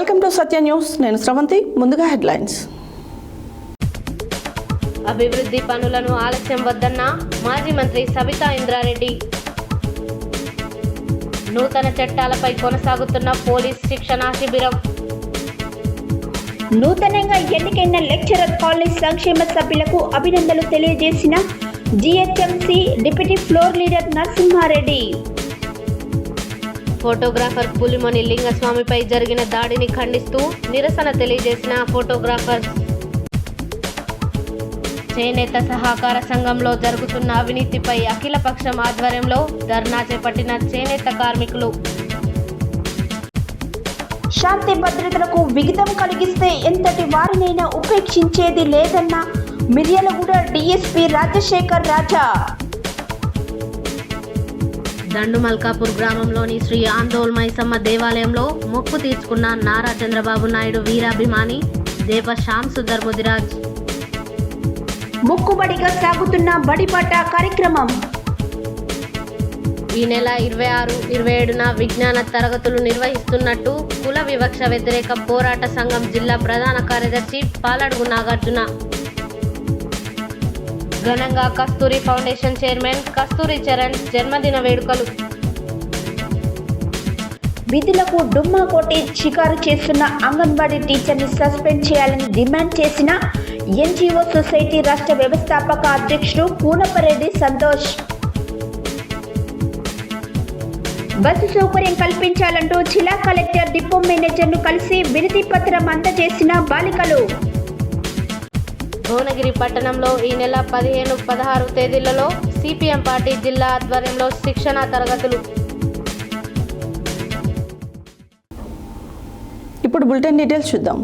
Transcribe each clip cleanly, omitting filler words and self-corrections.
Welcome to Satya news. నేను శ్రవంతి. ముందుగా headlines. అభివృద్ధి పనులను ఆలస్యం వద్దన్న మాజీ మంత్రి సబితా ఇంద్రారెడ్డి. నూతన చట్టాలపై కొనసాగుతున్న పోలీస్ శిక్షణా శిబిరం. నూతనంగా ఎన్నికైన లెక్చరర్ కాలనీ సంక్షేమ సభ్యులకు అభినందనలు తెలియజేసిన GHMC deputy floor leader Narasimha Reddy. Photographer Pulimoni లింగస్వామిపై జరిగిన దాడిని ఖండిస్తూ నిరసన తెలియజేసిన ఫోటోగ్రాఫర్స్. చేనేత సహకార సంఘంలో జరుగుతున్న అవినీతిపై అఖిలపక్షం ఆధ్వర్యంలో ధర్నా చేపట్టిన చేనేత కార్మికులు. శాంతి భద్రతలకు విఘాతం కలిగిస్తే ఎంతటి వారినైనా ఉపేక్షించేది లేదన్న మిర్యాలగూడ డీఎస్పీ రాజశేఖర్ రాజా. దండుమల్కాపూర్ గ్రామంలోని శ్రీ ఆందోళ్ మైసమ్మ దేవాలయంలో మొక్కు తీర్చుకున్న నారా చంద్రబాబు నాయుడు వీరాభిమాని దేవ శ్యామ్ సుందర్ ముదిరాజ్. మొక్కుబడిగా సాగుతున్న బడిబాట కార్యక్రమం. ఈ నెల 26, 27న విజ్ఞాన తరగతులు నిర్వహిస్తున్నట్టు కుల వివక్ష వ్యతిరేక పోరాట సంఘం జిల్లా ప్రధాన కార్యదర్శి పాలడుగు నాగార్జున. ఘనంగా కస్తూరి ఫౌండేషన్ చైర్మన్ కస్తూరి చరణ్ జన్మదిన వేడుకలు. విధులకు డుమ్మా కొట్టి షికారు చేస్తున్న అంగన్వాడీ టీచర్ని సస్పెండ్ చేయాలని డిమాండ్ చేసిన ఎన్జీఓ సొసైటీ రాష్ట్ర వ్యవస్థాపక అధ్యక్షుడు కూనపరెడ్డి సంతోష్. బస్సు సౌకర్యం కల్పించాలంటూ జిల్లా కలెక్టర్ డిపో మేనేజర్ను కలిసి వినతి పత్రం అందజేసిన బాలికలు. భువనగిరి పట్టణంలో ఈ నెల 15, 16 తేదీలలో సిపిఎం పార్టీ జిల్లా ఆధ్వర్యంలో శిక్షణా తరగతులు. ఇప్పుడు బులెటిన్ డీటెయిల్స్ చూద్దాం.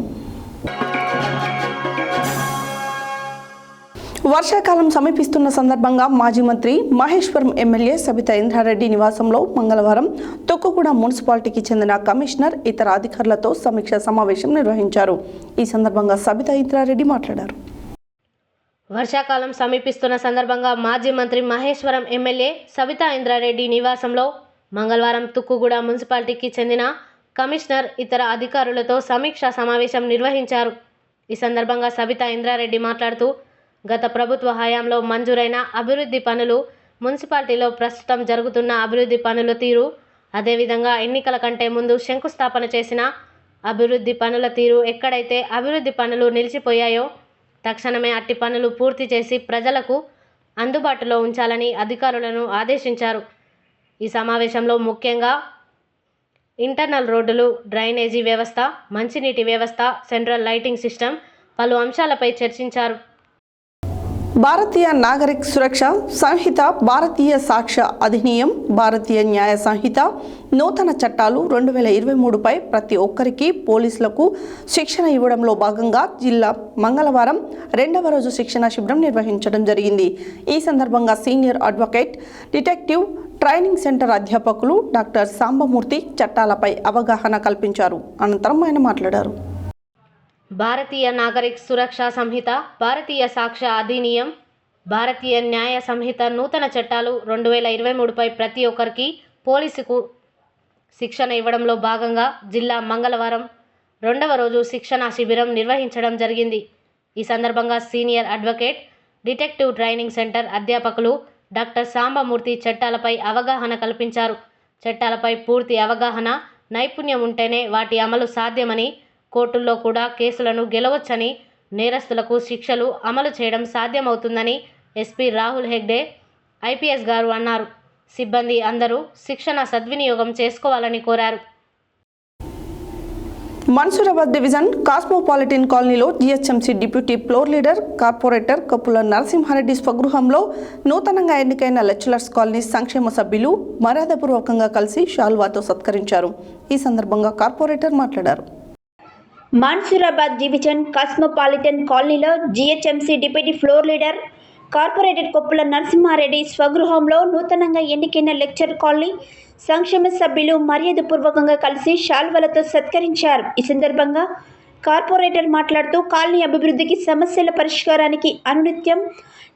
వర్షాకాలం సమీపిస్తున్న సందర్భంగా మాజీ మంత్రి మహేశ్వరం ఎమ్మెల్యే సబితా ఇంద్రారెడ్డి నివాసంలో మంగళవారం తొక్కుగూడ మున్సిపాలిటీకి చెందిన కమిషనర్ ఇతర అధికారులతో సమీక్షా సమావేశం నిర్వహించారు. ఈ సందర్భంగా సబితా ఇంద్రారెడ్డి మాట్లాడారు. వర్షాకాలం సమీపిస్తున్న సందర్భంగా మాజీ మంత్రి మహేశ్వరం ఎమ్మెల్యే సబితా ఇంద్రారెడ్డి నివాసంలో మంగళవారం తుక్కుగూడ మున్సిపాలిటీకి చెందిన కమిషనర్ ఇతర అధికారులతో సమీక్షా సమావేశం నిర్వహించారు. ఈ సందర్భంగా సబితా ఇంద్రారెడ్డి మాట్లాడుతూ గత ప్రభుత్వ హయాంలో మంజూరైన అభివృద్ధి పనులు, మున్సిపాలిటీలో ప్రస్తుతం జరుగుతున్న అభివృద్ధి పనుల తీరు, అదేవిధంగా ఎన్నికల కంటే ముందు శంకుస్థాపన చేసిన అభివృద్ధి పనుల తీరు, ఎక్కడైతే అభివృద్ధి పనులు నిలిచిపోయాయో తక్షణమే అట్టి పనులు పూర్తి చేసి ప్రజలకు అందుబాటులో ఉంచాలని అధికారులను ఆదేశించారు. ఈ సమావేశంలో ముఖ్యంగా ఇంటర్నల్ రోడ్డులు, డ్రైనేజీ వ్యవస్థ, మంచినీటి వ్యవస్థ, సెంట్రల్ లైటింగ్ సిస్టమ్ పలు అంశాలపై చర్చించారు. భారతీయ నాగరిక సురక్ష సంహిత, భారతీయ సాక్ష్య అధినియం, భారతీయ న్యాయ సంహిత నూతన చట్టాలు 2023పై ప్రతి ఒక్కరికి పోలీసులకు శిక్షణ ఇవ్వడంలో భాగంగా జిల్లా మంగళవారం 2వ రోజు శిక్షణ శిబిరం నిర్వహించడం జరిగింది. ఈ సందర్భంగా senior advocate, detective training centre అధ్యాపకులు డాక్టర్ సాంబమూర్తి చట్టాలపై అవగాహన కల్పించారు. అనంతరం ఆయన మాట్లాడారు. భారతీయ నాగరిక సురక్ష సంహిత, భారతీయ సాక్ష్య అధినియం, భారతీయ న్యాయ సంహిత నూతన చట్టాలు 2023పై ప్రతి ఒక్కరికి పోలీసుకు శిక్షణ ఇవ్వడంలో భాగంగా జిల్లా మంగళవారం 2వ రోజు శిక్షణా శిబిరం నిర్వహించడం జరిగింది. ఈ సందర్భంగా senior advocate, detective training centre అధ్యాపకులు డాక్టర్ సాంబమూర్తి చట్టాలపై అవగాహన కల్పించారు. చట్టాలపై పూర్తి అవగాహన, నైపుణ్యం ఉంటేనే వాటి అమలు సాధ్యమని, కోర్టుల్లో కూడా కేసులను గెలవచ్చని, నేరస్తులకు శిక్షలు అమలు చేయడం సాధ్యమవుతుందని ఎస్పీ రాహుల్ హెగ్డే ఐపీఎస్ గారు అన్నారు. సిబ్బంది అందరూ శిక్షణ సద్వినియోగం చేసుకోవాలని కోరారు. మన్సూరాబాద్ డివిజన్ కాస్మోపాలిటన్ కాలనీలో GHMC deputy floor leader, corporator కప్పుల నరసింహారెడ్డి స్వగృహంలో నూతనంగా ఎన్నికైన లెక్చరర్స్ కాలనీ సంక్షేమ సభ్యులు మర్యాదపూర్వకంగా కలిసి షాల్వాతో సత్కరించారు. ఈ సందర్భంగా కార్పొరేటర్ మాట్లాడారు. మన్సూరాబాద్ డివిజన్ కాస్మోపాలిటన్ కాలనీలో GHMC deputy floor leader, corporator Koppula Narasimha Reddy స్వగృహంలో నూతనంగా ఎన్నికైన లెక్చర్ కాలనీ సంక్షేమ సభ్యులు మర్యాదపూర్వకంగా కలిసి శాల్వలతో సత్కరించారు. ఈ సందర్భంగా కార్పొరేటర్ మాట్లాడుతూ కాలనీ అభివృద్ధికి, సమస్యల పరిష్కారానికి అనునిత్యం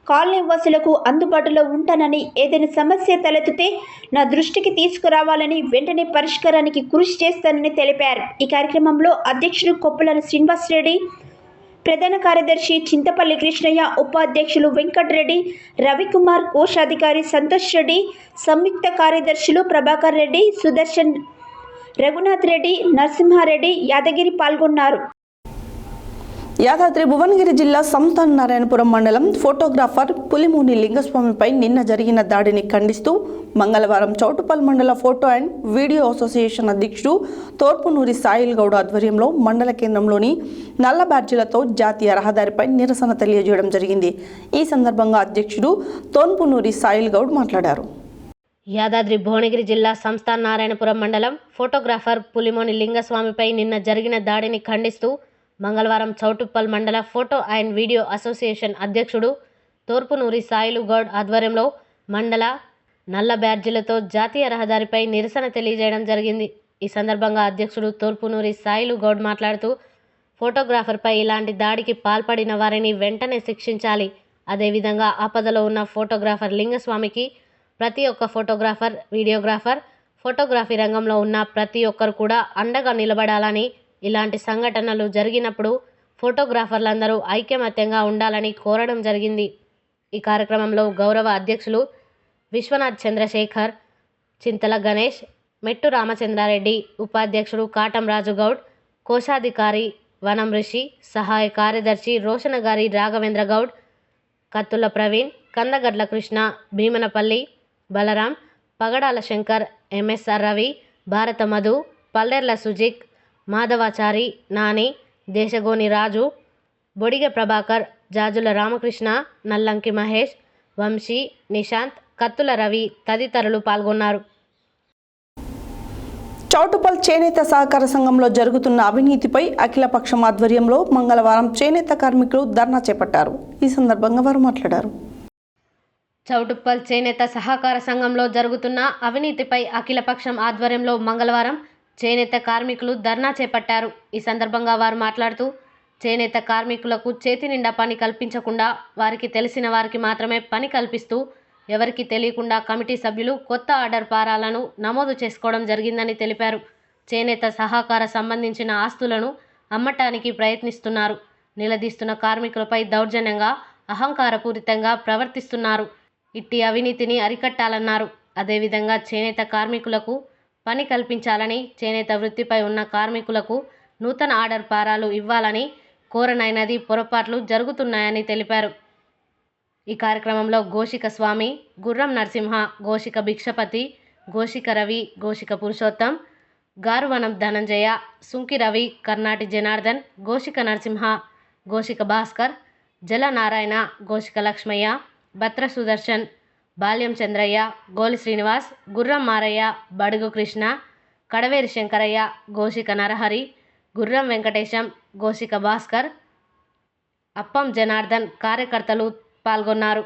కాలనీ వాసులకు అందుబాటులో ఉంటానని, ఏదైనా సమస్య తలెత్తితే నా దృష్టికి తీసుకురావాలని, వెంటనే పరిష్కారానికి కృషి చేస్తానని తెలిపారు. ఈ కార్యక్రమంలో అధ్యక్షుడు కొప్పుల శ్రీనివాసరెడ్డి, ప్రధాన కార్యదర్శి చింతపల్లి కృష్ణయ్య, ఉపాధ్యక్షులు వెంకటరెడ్డి, రవికుమార్, కోశాధికారి సంతోష్ రెడ్డి, సంయుక్త కార్యదర్శులు ప్రభాకర్ రెడ్డి, సుదర్శన్, రఘునాథ్ రెడ్డి, నరసింహారెడ్డి, యాదగిరి పాల్గొన్నారు. యాదాద్రి భువనగిరి జిల్లా సంస్థాన్ నారాయణపురం మండలం ఫోటోగ్రాఫర్ పులిమూని లింగస్వామిపై నిన్న జరిగిన దాడిని ఖండిస్తూ మంగళవారం చౌటుపల్ మండల ఫోటో అండ్ వీడియో అసోసియేషన్ అధ్యక్షుడు తోర్పునూరి సాయిల్ గౌడ్ ఆధ్వర్యంలో మండల కేంద్రంలోని నల్ల బ్యాడ్జీలతో జాతీయ రహదారిపై నిరసన తెలియజేయడం జరిగింది. ఈ సందర్భంగా అధ్యక్షుడు తోర్పునూరి సాయిల్ గౌడ్ మాట్లాడారు. యాదాద్రి భువనగిరి జిల్లా సంస్థాన్ నారాయణపురం మండలం ఫోటోగ్రాఫర్ పులిమూని లింగస్వామిపై నిన్న జరిగిన దాడిని ఖండిస్తూ మంగళవారం చౌటుప్పల్ మండల ఫోటో అండ్ వీడియో అసోసియేషన్ అధ్యక్షుడు తోర్పునూరి సాయిలు గౌడ్ ఆధ్వర్యంలో మండల నల్ల బ్యాడ్జీలతో జాతీయ రహదారిపై నిరసన తెలియజేయడం జరిగింది. ఈ సందర్భంగా అధ్యక్షుడు తోర్పునూరి సాయిలు గౌడ్ మాట్లాడుతూ ఫోటోగ్రాఫర్పై ఇలాంటి దాడికి పాల్పడిన వారిని వెంటనే శిక్షించాలి. అదేవిధంగా ఆపదలో ఉన్న ఫోటోగ్రాఫర్ లింగస్వామికి ప్రతి ఒక్క ఫోటోగ్రాఫర్, వీడియోగ్రాఫర్, ఫోటోగ్రఫీ రంగంలో ఉన్న ప్రతి ఒక్కరు కూడా అండగా నిలబడాలని, ఇలాంటి సంఘటనలు జరిగినప్పుడు ఫోటోగ్రాఫర్లందరూ ఐకమత్యంగా ఉండాలని కోరడం జరిగింది. ఈ కార్యక్రమంలో గౌరవ అధ్యక్షులు విశ్వనాథ్ చంద్రశేఖర్, చింతల గణేష్, మెట్టు రామచంద్రారెడ్డి, ఉపాధ్యక్షుడు కాటం రాజు గౌడ్, కోశాధికారి వనం ఋషి, సహాయ కార్యదర్శి రోషనగారి రాఘవేంద్ర గౌడ్, కత్తుల ప్రవీణ్, కందగడ్ల కృష్ణ, భీమనపల్లి బలరాం, పగడాల శంకర్, ఎంఎస్ఆర్ రవి, భారత మధు, పల్లెర్ల సుజిక్, మాధవాచారి, నాని, దేశగోని రాజు, బొడిగె ప్రభాకర్, జాజుల రామకృష్ణ, నల్లంకి మహేష్, వంశీ, నిశాంత్, కత్తుల రవి తదితరులు పాల్గొన్నారు. చౌటుపల్ చేనేత సహకార సంఘంలో జరుగుతున్న అవినీతిపై అఖిలపక్షం ఆధ్వర్యంలో మంగళవారం చేనేత కార్మికులు ధర్నా చేపట్టారు. ఈ సందర్భంగా వారు మాట్లాడారు. చౌటుప్పల్ చేనేత సహకార సంఘంలో జరుగుతున్న అవినీతిపై అఖిలపక్షం ఆధ్వర్యంలో మంగళవారం చేనేత కార్మికులు ధర్నా చేపట్టారు. ఈ సందర్భంగా వారు మాట్లాడుతూ చేనేత కార్మికులకు చేతి నిండా పని కల్పించకుండా వారికి తెలిసిన వారికి మాత్రమే పని కల్పిస్తూ ఎవరికి తెలియకుండా కమిటీ సభ్యులు కొత్త ఆర్డర్ ఫారాలను నమోదు చేసుకోవడం జరిగిందని తెలిపారు. చేనేత సహకార సంబంధించిన ఆస్తులను అమ్మటానికి ప్రయత్నిస్తున్నారు. నిలదీస్తున్న కార్మికులపై దౌర్జన్యంగా, అహంకారపూరితంగా ప్రవర్తిస్తున్నారు. ఇట్టి అవినీతిని అరికట్టాలన్నారు. అదేవిధంగా చేనేత కార్మికులకు పని కల్పించాలని, చేనేత వృత్తిపై ఉన్న కార్మికులకు నూతన ఆర్డర్ ఫారాలు ఇవ్వాలని కోరనైనది పొరపాట్లు జరుగుతున్నాయని తెలిపారు. ఈ కార్యక్రమంలో గోషిక స్వామి, గుర్రం నరసింహ, గోషిక భిక్షపతి, గోషిక రవి, గోషిక పురుషోత్తం, గారువనం ధనంజయ, సుంకి రవి, కర్నాటి జనార్దన్, గోషిక నరసింహ, గోషిక భాస్కర్, జల నారాయణ, గోషిక లక్ష్మయ్య, భత్ర సుదర్శన్, బాల్యం చంద్రయ్య, గోలి శ్రీనివాస్, గుర్రం మారయ్య, బడుగు కృష్ణ, కడవేరి శంకరయ్య, గోషిక నరహరి, గుర్రం వెంకటేశం, గోషిక భాస్కర్, అప్పం జనార్దన్ కార్యకర్తలు పాల్గొన్నారు.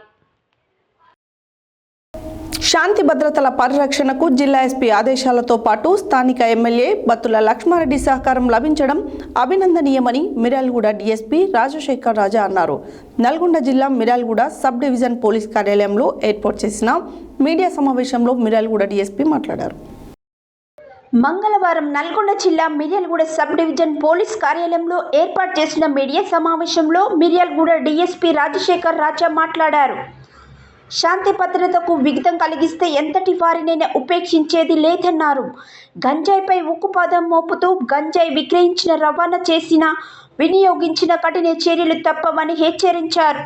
శాంతి భద్రతల పరిరక్షణకు జిల్లా ఎస్పీ ఆదేశాలతో పాటు స్థానిక ఎమ్మెల్యే బత్తుల లక్ష్మారెడ్డి సహకారం లభించడం అభినందనీయమని మిర్యాలగూడ డీఎస్పీ రాజశేఖర్ రాజా అన్నారు. నల్గొండ జిల్లా మిర్యాలగూడ సబ్ డివిజన్ పోలీస్ కార్యాలయంలో ఏర్పాటు చేసిన మీడియా సమావేశంలో మిర్యాలగూడ డీఎస్పీ మాట్లాడారు. మంగళవారం నల్గొండ జిల్లా మిర్యాలగూడ సబ్ డివిజన్ పోలీస్ కార్యాలయంలో ఏర్పాటు చేసిన మీడియా సమావేశంలో మిర్యాలగూడ డీఎస్పీ రాజశేఖర్ రాజా మాట్లాడారు. శాంతి భద్రతకు విఘాతం కలిగిస్తే ఎంతటి వారినైనా ఉపేక్షించేది లేదన్నారు. గంజాయిపై ఉక్కుపాదం మోపుతూ గంజాయి విక్రయించిన, రవాణా చేసిన, వినియోగించిన కఠిన చర్యలు తప్పవని హెచ్చరించారు.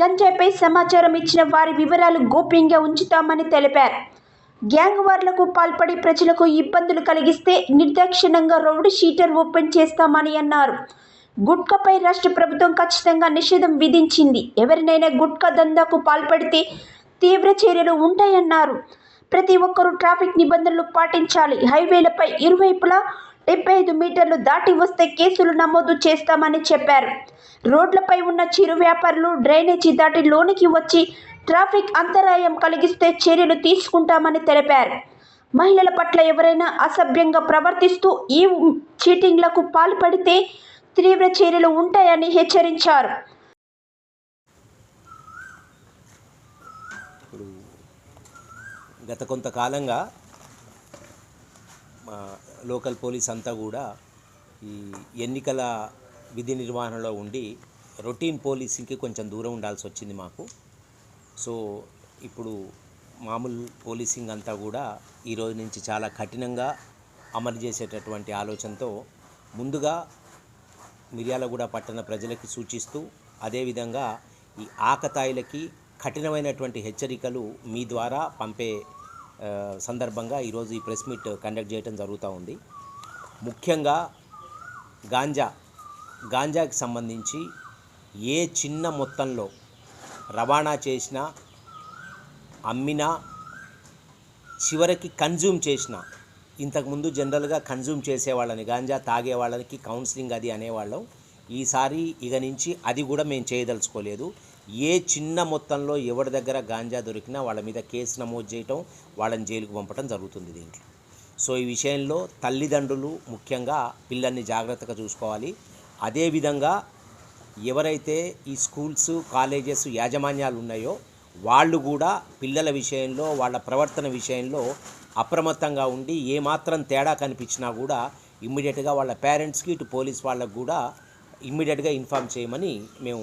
గంజాయిపై సమాచారం ఇచ్చిన వారి వివరాలు గోప్యంగా ఉంచుతామని తెలిపారు. గ్యాంగ్ వార్లకు పాల్పడి ప్రజలకు ఇబ్బందులు కలిగిస్తే నిర్దాక్షిణ్యంగా రౌడీ షీటర్ ఓపెన్ చేస్తామని అన్నారు. గుట్కాపై రాష్ట్ర ప్రభుత్వం ఖచ్చితంగా నిషేధం విధించింది. ఎవరినైనా గుట్కా దందాకు పాల్పడితే తీవ్ర చర్యలు ఉంటాయన్నారు. ప్రతి ఒక్కరూ ట్రాఫిక్ నిబంధనలు పాటించాలి. హైవేలపై ఇరువైపులా 75 మీటర్లు దాటి వస్తే కేసులు నమోదు చేస్తామని చెప్పారు. రోడ్లపై ఉన్న చిరు వ్యాపారులు డ్రైనేజీ దాటి లోనికి వచ్చి ట్రాఫిక్ అంతరాయం కలిగిస్తే చర్యలు తీసుకుంటామని తెలిపారు. మహిళల పట్ల ఎవరైనా అసభ్యంగా ప్రవర్తిస్తూ ఈ చీటింగ్లకు పాల్పడితే తీవ్ర చర్యలు ఉంటాయని హెచ్చరించారు. ఇప్పుడు గత కొంతకాలంగా మా లోకల్ పోలీస్ అంతా కూడా ఈ ఎన్నికల విధి నిర్వహణలో ఉండి రొటీన్ పోలీసింగ్కి కొంచెం దూరం ఉండాల్సి వచ్చింది మాకు. సో ఇప్పుడు మామూలు పోలీసింగ్ అంతా కూడా ఈరోజు నుంచి చాలా కఠినంగా అమలు చేసేటటువంటి ఆలోచనతో ముందుగా మిర్యాలగూడ పట్టణ ప్రజలకి సూచిస్తూ, అదేవిధంగా ఈ ఆకతాయిలకి కఠినమైనటువంటి హెచ్చరికలు మీ ద్వారా పంపే సందర్భంగా ఈరోజు ఈ ప్రెస్ మీట్ కండక్ట్ చేయడం జరుగుతూ ఉంది. ముఖ్యంగా గాంజాకి సంబంధించి ఏ చిన్న మొత్తంలో రవాణా చేసినా, అమ్మినా, చివరికి కన్జ్యూమ్ చేసినా, ఇంతకుముందు జనరల్గా కన్జ్యూమ్ చేసేవాళ్ళని, గాంజా తాగే వాళ్ళకి కౌన్సిలింగ్ అది అనేవాళ్ళం. ఈసారి ఇక నుంచి అది కూడా మేము చేయదలుచుకోలేదు. ఏ చిన్న మొత్తంలో ఎవరి దగ్గర గాంజా దొరికినా వాళ్ళ మీద కేసు నమోదు చేయటం, వాళ్ళని జైలుకు పంపడం జరుగుతుంది దీంట్లో. సో ఈ విషయంలో తల్లిదండ్రులు ముఖ్యంగా పిల్లల్ని జాగ్రత్తగా చూసుకోవాలి. అదేవిధంగా ఎవరైతే ఈ స్కూల్స్, కాలేజెస్ యాజమాన్యాలు ఉన్నాయో వాళ్ళు కూడా పిల్లల విషయంలో, వాళ్ళ ప్రవర్తన విషయంలో అప్రమత్తంగా ఉండి ఏమాత్రం తేడా కనిపించినా కూడా ఇమ్మీడియట్గా వాళ్ళ పేరెంట్స్కి, ఇటు పోలీస్ వాళ్ళకు కూడా ఇమ్మీడియట్గా ఇన్ఫామ్ చేయమని మేము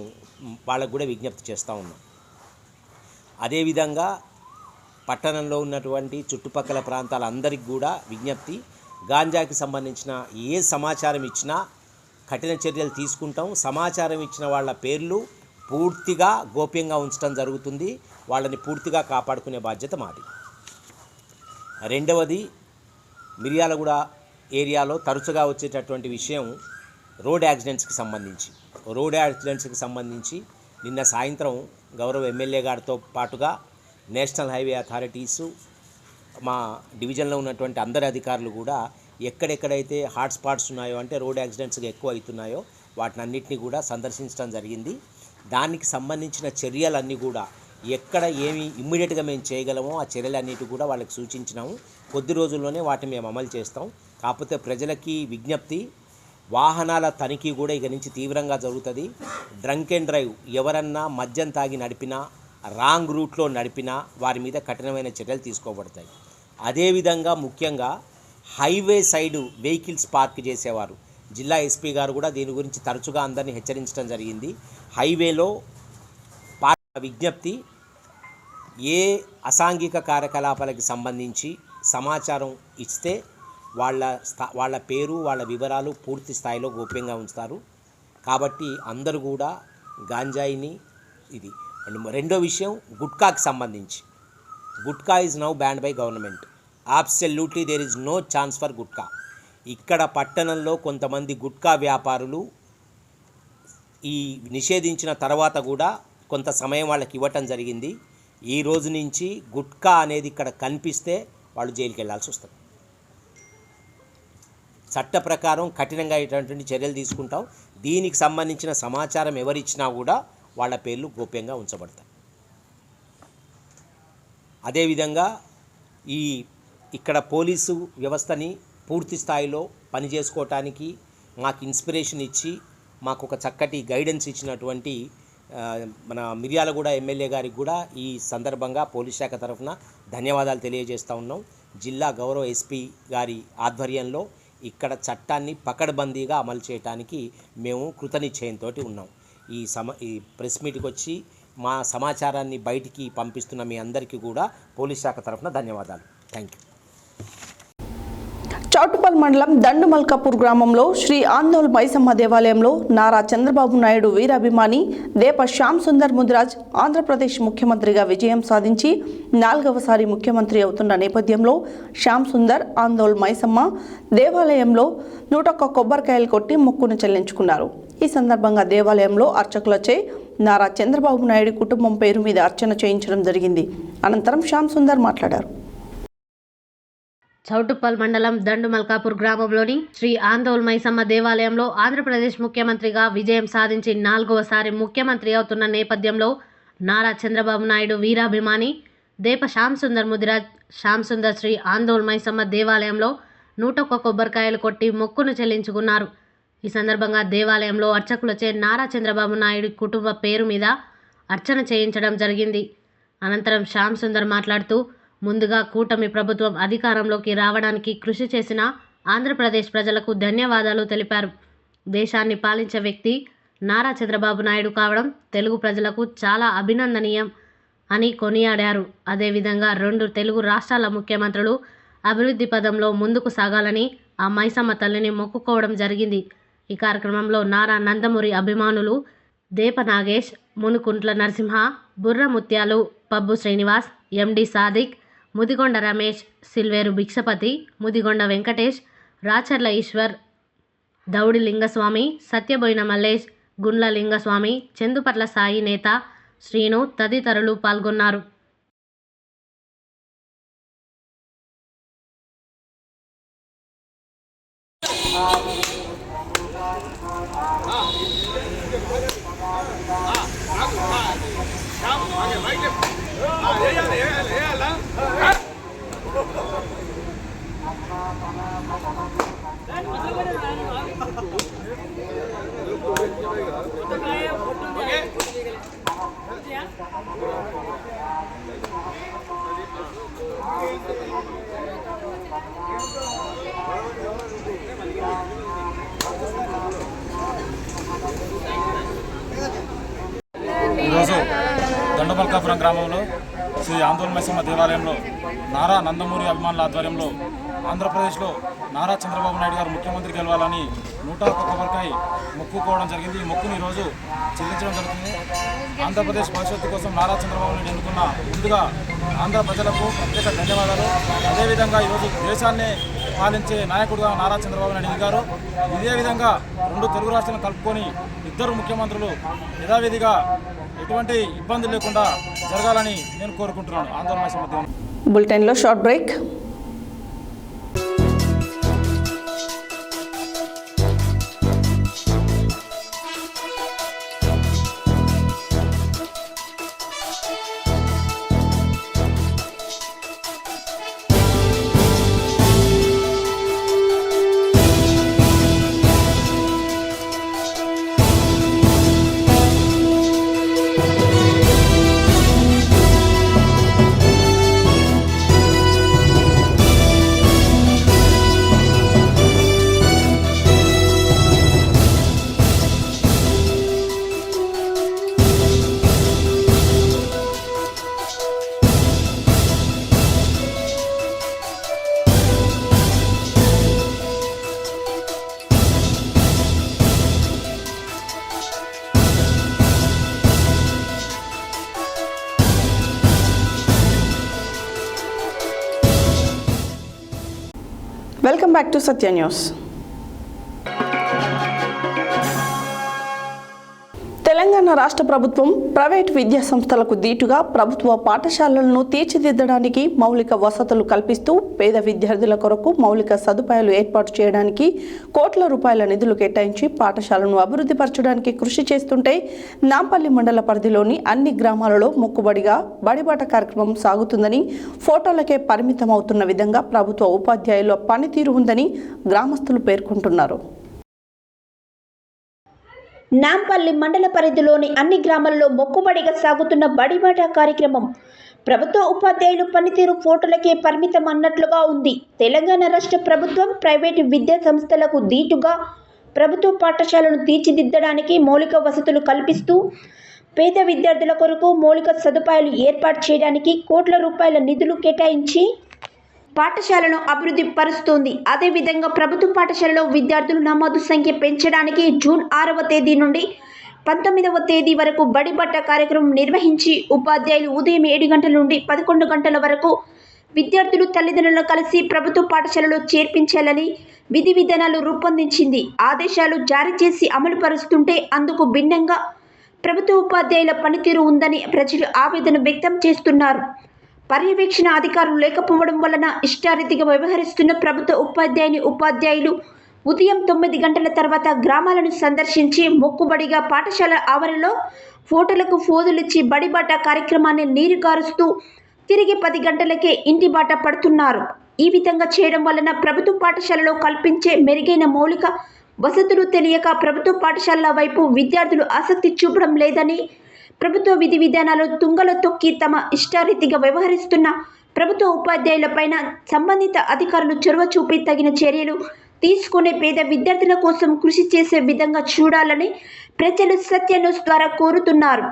వాళ్ళకు కూడా విజ్ఞప్తి చేస్తూ ఉన్నాం. అదేవిధంగా పట్టణంలో ఉన్నటువంటి చుట్టుపక్కల ప్రాంతాలందరికీ కూడా విజ్ఞప్తి, గాంజాకి సంబంధించిన ఏ సమాచారం ఇచ్చినా కఠిన చర్యలు తీసుకుంటాం. సమాచారం ఇచ్చిన వాళ్ళ పేర్లు పూర్తిగా గోప్యంగా ఉంచడం జరుగుతుంది. వాళ్ళని పూర్తిగా కాపాడుకునే బాధ్యత మాది. రెండవది, మిర్యాలగూడ ఏరియాలో తరచుగా వచ్చేటటువంటి విషయం రోడ్ యాక్సిడెంట్స్కి సంబంధించి నిన్న సాయంత్రం గౌరవ ఎమ్మెల్యే గారితో పాటుగా నేషనల్ హైవే అథారిటీసు, మా డివిజన్లో ఉన్నటువంటి అందరి అధికారులు కూడా ఎక్కడెక్కడైతే హాట్స్పాట్స్ ఉన్నాయో, అంటే రోడ్ యాక్సిడెంట్స్గా ఎక్కువ అవుతున్నాయో వాటినన్నింటినీ కూడా సందర్శించడం జరిగింది. దానికి సంబంధించిన చర్యలన్నీ కూడా ఎక్కడ ఏమి ఇమ్మీడియట్గా మేము చేయగలమో ఆ చర్యలన్నిటి కూడా వాళ్ళకి సూచించినాము. కొద్ది రోజుల్లోనే వాటిని మేము అమలు చేస్తాం. కాకపోతే ప్రజలకి విజ్ఞప్తి, వాహనాల తనిఖీ కూడా ఇక నుంచి తీవ్రంగా జరుగుతుంది. డ్రంక్ అండ్ డ్రైవ్ ఎవరన్నా మద్యం తాగి నడిపినా, రాంగ్ రూట్లో నడిపినా వారి మీద కఠినమైన చర్యలు తీసుకోబడతాయి. అదేవిధంగా ముఖ్యంగా హైవే సైడు వెహికల్స్ పార్క్ చేసేవారు, జిల్లా ఎస్పీ గారు కూడా దీని గురించి తరచుగా అందరినీ హెచ్చరించడం జరిగింది. హైవేలో విజ్ఞప్తి, ఏ అసాంఘిక కార్యకలాపాలకు సంబంధించి సమాచారం ఇస్తే వాళ్ళ పేరు, వాళ్ళ వివరాలు పూర్తి స్థాయిలో గోప్యంగా ఉంచుతారు. కాబట్టి అందరూ కూడా గాంజాయిని ఇది. రెండో విషయం, గుట్కాకి సంబంధించి, gutka is now banned by government. Absolutely there is no chance for gutka. ఇక్కడ పట్టణంలో కొంతమంది గుట్కా వ్యాపారులు ఈ నిషేధించిన తర్వాత కూడా కొంత సమయం వాళ్ళకి ఇవ్వటం జరిగింది. ఈ రోజు నుంచి గుట్కా అనేది ఇక్కడ కనిపిస్తే వాళ్ళు జైలుకి వెళ్ళాల్సి వస్తుంది. చట్ట ప్రకారం కఠినంగా ఇటువంటి చర్యలు తీసుకుంటాం. దీనికి సంబంధించిన సమాచారం ఎవరిచ్చినా కూడా వాళ్ళ పేర్లు గోప్యంగా ఉంచబడతాయి. అదేవిధంగా ఇక్కడ పోలీసు వ్యవస్థని పూర్తి స్థాయిలో పనిచేసుకోవటానికి మాకు ఇన్స్పిరేషన్ ఇచ్చి మాకు ఒక చక్కటి గైడెన్స్ ఇచ్చినటువంటి మన మిర్యాలగూడ ఎమ్మెల్యే గారికి కూడా ఈ సందర్భంగా పోలీస్ శాఖ తరఫున ధన్యవాదాలు తెలియజేస్తూ ఉన్నాం. జిల్లా గౌరవ ఎస్పీ గారి ఆధ్వర్యంలో ఇక్కడ చట్టాన్ని పకడ్బందీగా అమలు చేయడానికి మేము కృతనిశ్చయంతో ఉన్నాం. ఈ ప్రెస్ మీట్కి వచ్చి మా సమాచారాన్ని బయటికి పంపిస్తున్న మీ అందరికీ కూడా పోలీస్ శాఖ తరఫున ధన్యవాదాలు. Thank you. చౌటుపల్ మండలం దండుమల్కాపూర్ గ్రామంలో శ్రీ ఆందోళ్ మైసమ్మ దేవాలయంలో నారా చంద్రబాబు నాయుడు వీరాభిమాని దేప శ్యామ్ సుందర్ ముదిరాజ్ ఆంధ్రప్రదేశ్ ముఖ్యమంత్రిగా విజయం సాధించి 4వసారి ముఖ్యమంత్రి అవుతున్న నేపథ్యంలో శ్యామ్ సుందర్ ఆందోళ్ మైసమ్మ దేవాలయంలో 101 కొబ్బరికాయలు కొట్టి మొక్కును చెల్లించుకున్నారు. ఈ సందర్భంగా దేవాలయంలో అర్చకులచే నారా చంద్రబాబు నాయుడు కుటుంబం పేరు మీద అర్చన చేయించడం జరిగింది. అనంతరం శ్యామ్ సుందర్ మాట్లాడారు. చౌటుప్పల్ మండలం దండుమల్కాపూర్ గ్రామంలోని శ్రీ ఆందోళ్ మైసమ్మ దేవాలయంలో ఆంధ్రప్రదేశ్ ముఖ్యమంత్రిగా విజయం సాధించి 4వసారి ముఖ్యమంత్రి అవుతున్న నేపథ్యంలో నారా చంద్రబాబు నాయుడు వీరాభిమాని దేప శ్యామ్ సుందర్ ముదిరాజ్ శ్యామ్ సుందర్ శ్రీ ఆందోళ్ మైసమ్మ దేవాలయంలో 101 కొబ్బరికాయలు కొట్టి మొక్కును చెల్లించుకున్నారు. ఈ సందర్భంగా దేవాలయంలో అర్చకులచే నారా చంద్రబాబు నాయుడు కుటుంబ పేరు మీద అర్చన చేయించడం జరిగింది. అనంతరం శ్యామ్ సుందర్ మాట్లాడుతూ, ముందుగా కూటమి ప్రభుత్వం అధికారంలోకి రావడానికి కృషి చేసిన ఆంధ్రప్రదేశ్ ప్రజలకు ధన్యవాదాలు తెలిపారు. దేశాన్ని పాలించే వ్యక్తి నారా చంద్రబాబు నాయుడు కావడం తెలుగు ప్రజలకు చాలా అభినందనీయం అని కొనియాడారు. అదేవిధంగా 2 తెలుగు రాష్ట్రాల ముఖ్యమంత్రులు అభివృద్ధి పదంలో ముందుకు సాగాలని ఆ మైసమ్మ తల్లిని మొక్కుకోవడం జరిగింది. ఈ కార్యక్రమంలో నారా నందమూరి అభిమానులు దేప నాగేష్, మునుకుంట్ల నరసింహ, బుర్ర ముత్యాలు, పబ్బు శ్రీనివాస్, ఎండి సాదిక్, ముదిగొండ రమేష్, సిల్వేరు భిక్షపతి, ముదిగొండ వెంకటేష్, రాచర్ల ఈశ్వర్, దౌడి లింగస్వామి, సత్యబోయిన మల్లేష్, గుండ్ల లింగస్వామి, చందుపట్ల సాయి నేత, శ్రీను తదితరులు పాల్గొన్నారు. ఈరోజు దండమల్కాపురం గ్రామంలో శ్రీ ఆందోళన మైసమ్మ దేవాలయంలో నారా నందమూరి అభిమానుల ఆధ్వర్యంలో ఆంధ్రప్రదేశ్లో నారా చంద్రబాబు నాయుడు గారు ముఖ్యమంత్రి గెలవాలని 101 కొబ్బరికాయ మొక్కుకోవడం జరిగింది. ఈ మొక్కుని ఈరోజు చెల్లించడం జరుగుతుంది. ఆంధ్రప్రదేశ్ భవిష్యత్తు కోసం నారా చంద్రబాబు నాయుడు ఎన్నుకున్న ముందుగా ఆంధ్ర ప్రజలకు ప్రత్యేక ధన్యవాదాలు. అదేవిధంగా ఈరోజు దేశాన్ని పాలించే నాయకుడుగా నారా చంద్రబాబు నాయుడు గారు ఇదే విధంగా 2 తెలుగు రాష్ట్రాలను కలుపుకొని 2 ముఖ్యమంత్రులు యథావిధిగా ఎటువంటి ఇబ్బంది లేకుండా జరగాలని నేను కోరుకుంటున్నాను. ఆందోళన మైసమ్మ బులెటిన్లో short break. Welcome back to Satya news. Telangana రాష్ట్ర ప్రభుత్వం ప్రైవేట్ విద్యా సంస్థలకు దీటుగా ప్రభుత్వ పాఠశాలలను తీర్చిదిద్దడానికి మౌలిక వసతులు కల్పిస్తూ పేద విద్యార్థుల కొరకు మౌలిక సదుపాయాలు ఏర్పాటు చేయడానికి కోట్ల రూపాయల నిధులు కేటాయించి పాఠశాలను అభివృద్ధి పరచడానికి కృషి చేస్తుంటే నాంపల్లి మండల పరిధిలోని అన్ని గ్రామాలలో మొక్కుబడిగా బడిబాట కార్యక్రమం సాగుతుందని, ఫోటోలకే పరిమితం అవుతున్న విధంగా ప్రభుత్వ ఉపాధ్యాయుల పనితీరు ఉందని గ్రామస్తులు పేర్కొంటున్నారు. నాంపల్లి మండల పరిధిలోని అన్ని గ్రామాల్లో మొక్కుబడిగా సాగుతున్న బడిబాట కార్యక్రమం ప్రభుత్వ ఉపాధ్యాయులు పనితీరు ఫోటోలకే పరిమితం అన్నట్లుగా ఉంది. తెలంగాణ రాష్ట్ర ప్రభుత్వం ప్రైవేటు విద్యా సంస్థలకు దీటుగా ప్రభుత్వ పాఠశాలను తీర్చిదిద్దడానికి మౌలిక వసతులు కల్పిస్తూ పేద విద్యార్థుల కొరకు మౌలిక సదుపాయాలు ఏర్పాటు చేయడానికి కోట్ల రూపాయల నిధులు కేటాయించి పాఠశాలను అభివృద్ధి పరుస్తోంది. అదేవిధంగా ప్రభుత్వ పాఠశాలలో విద్యార్థుల నమోదు సంఖ్య పెంచడానికి జూన్ 6వ తేదీ నుండి 19వ తేదీ వరకు బడిబాట కార్యక్రమం నిర్వహించి ఉపాధ్యాయులు ఉదయం 7 గంటల నుండి 11 గంటల వరకు విద్యార్థులు తల్లిదండ్రులను కలిసి ప్రభుత్వ పాఠశాలలో చేర్పించాలని విధి విధానాలు రూపొందించింది. ఆదేశాలు జారీ చేసి అమలు పరుస్తుంటే అందుకు భిన్నంగా ప్రభుత్వ ఉపాధ్యాయుల పనితీరు ఉందని ప్రజలు ఆవేదన వ్యక్తం చేస్తున్నారు. పర్యవేక్షణ అధికారులు లేకపోవడం వలన ఇష్టారీతిగా వ్యవహరిస్తున్న ప్రభుత్వ ఉపాధ్యాయులు ఉదయం 9 గంటల తర్వాత గ్రామాలను సందర్శించి మొక్కుబడిగా పాఠశాల ఆవరణలో ఫోటోలకు ఫోజులిచ్చి బడిబాట కార్యక్రమాన్ని నీరుగారుస్తూ తిరిగి 10 గంటలకే ఇంటి బాట పడుతున్నారు. ఈ విధంగా చేయడం వలన ప్రభుత్వ పాఠశాలలో కల్పించే మెరుగైన మౌలిక వసతులు తెలియక ప్రభుత్వ పాఠశాలల వైపు విద్యార్థులు ఆసక్తి చూపడం లేదని, ప్రభుత్వ విధి విధానాలు తుంగలో తొక్కి తమ ఇష్టారీతిగా వ్యవహరిస్తున్న ప్రభుత్వ ఉపాధ్యాయులపైన సంబంధిత అధికారులు చొరవ చూపి తగిన చర్యలు తీసుకునే పేద విద్యార్థుల కోసం కృషి చేసే విధంగా చూడాలని ప్రజలు సత్య న్యూస్ ద్వారా కోరుతున్నారు.